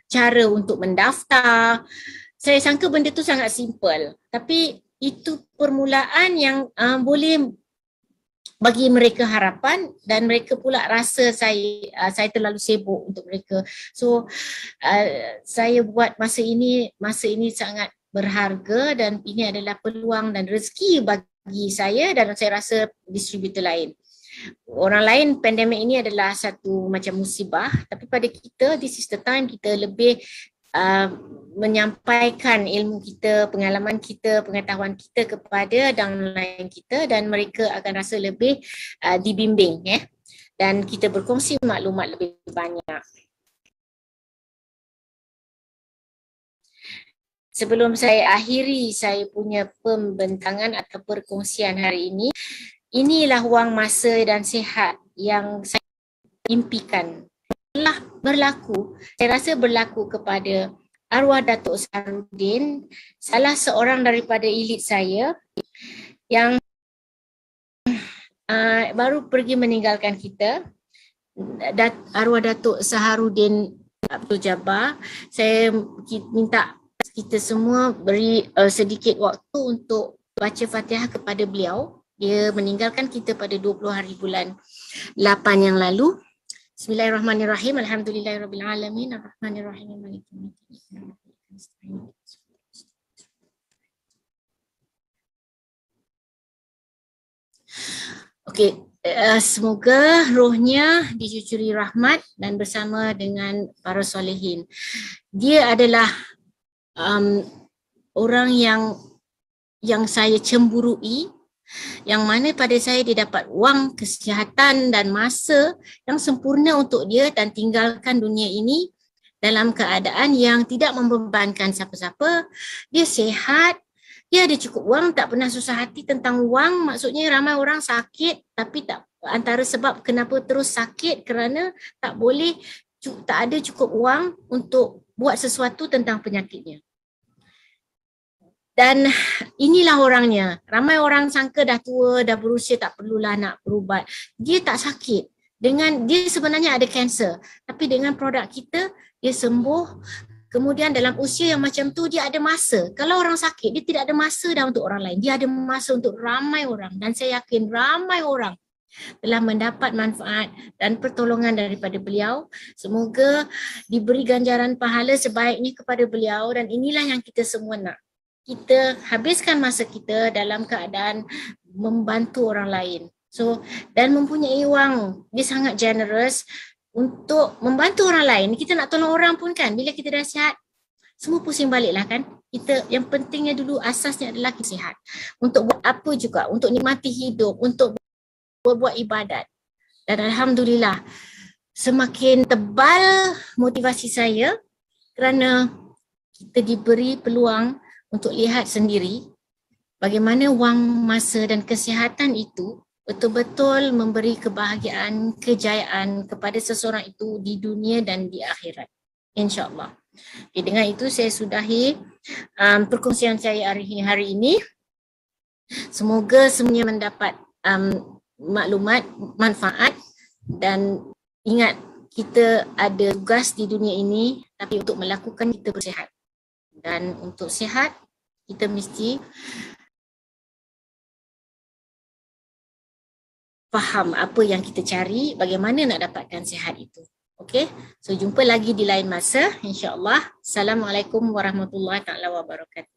S1: cara untuk mendaftar. Saya sangka benda tu sangat simple, tapi itu permulaan yang boleh bagi mereka harapan, dan mereka pula rasa saya terlalu sibuk untuk mereka. So saya buat masa ini sangat berharga, dan ini adalah peluang dan rezeki bagi saya dan saya rasa distributor lain. Orang lain pandemik ini adalah satu macam musibah, tapi pada kita this is the time kita lebih menyampaikan ilmu kita, pengalaman kita, pengetahuan kita kepada downline kita, dan mereka akan rasa lebih dibimbing dan kita berkongsi maklumat lebih banyak. Sebelum saya akhiri saya punya pembentangan atau perkongsian hari ini, inilah wang masa dan sihat yang saya impikan. Telah berlaku, saya rasa berlaku kepada arwah Datuk Saharudin, salah seorang daripada elit saya yang baru pergi meninggalkan kita, arwah Datuk Saharudin Abdul Jabbar. Saya minta kita semua beri sedikit waktu untuk baca Fatihah kepada beliau. Dia meninggalkan kita pada 20 hari bulan 8 yang lalu. Bismillahirrahmanirrahim. Alhamdulillahirabbil alamin. Arrahmanirrahim. Maliki yaumiddin. Okey, semoga rohnya dicucuri rahmat dan bersama dengan para solehin. Dia adalah orang yang saya cemburui, yang mana pada saya dia dapat wang, kesihatan dan masa yang sempurna untuk dia dan tinggalkan dunia ini dalam keadaan yang tidak membebankan siapa-siapa. Dia sihat, dia ada cukup wang, tak pernah susah hati tentang wang. Maksudnya ramai orang sakit tapi tak, antara sebab kenapa terus sakit kerana tak ada cukup wang untuk buat sesuatu tentang penyakitnya. Dan inilah orangnya. Ramai orang sangka dah tua, dah berusia, tak perlulah nak berubat. Dia tak sakit. Dia sebenarnya ada kanser, tapi dengan produk kita dia sembuh. Kemudian dalam usia yang macam tu dia ada masa. Kalau orang sakit dia tidak ada masa dah untuk orang lain. Dia ada masa untuk ramai orang, dan saya yakin ramai orang telah mendapat manfaat dan pertolongan daripada beliau. Semoga diberi ganjaran pahala sebaiknya kepada beliau, dan inilah yang kita semua nak. Kita habiskan masa kita dalam keadaan membantu orang lain. So, dan mempunyai wang, dia sangat generous untuk membantu orang lain. Kita nak tolong orang pun kan, bila kita dah sihat, semua pusing baliklah kan. Kita yang pentingnya dulu, asasnya adalah kita sihat. Untuk buat apa juga, untuk nikmati hidup, untuk buat ibadat. Dan alhamdulillah, semakin tebal motivasi saya kerana kita diberi peluang untuk lihat sendiri bagaimana wang, masa dan kesihatan itu betul-betul memberi kebahagiaan, kejayaan kepada seseorang itu di dunia dan di akhirat. InsyaAllah. Okay, dengan itu saya sudahi perkongsian saya hari ini. Semoga semuanya mendapat maklumat, manfaat, dan ingat kita ada tugas di dunia ini, tapi untuk melakukan kita bersihat. Dan untuk sihat, kita mesti faham apa yang kita cari, bagaimana nak dapatkan sihat itu. Okey, so jumpa lagi di lain masa, insya-Allah. Assalamualaikum warahmatullahi wabarakatuh.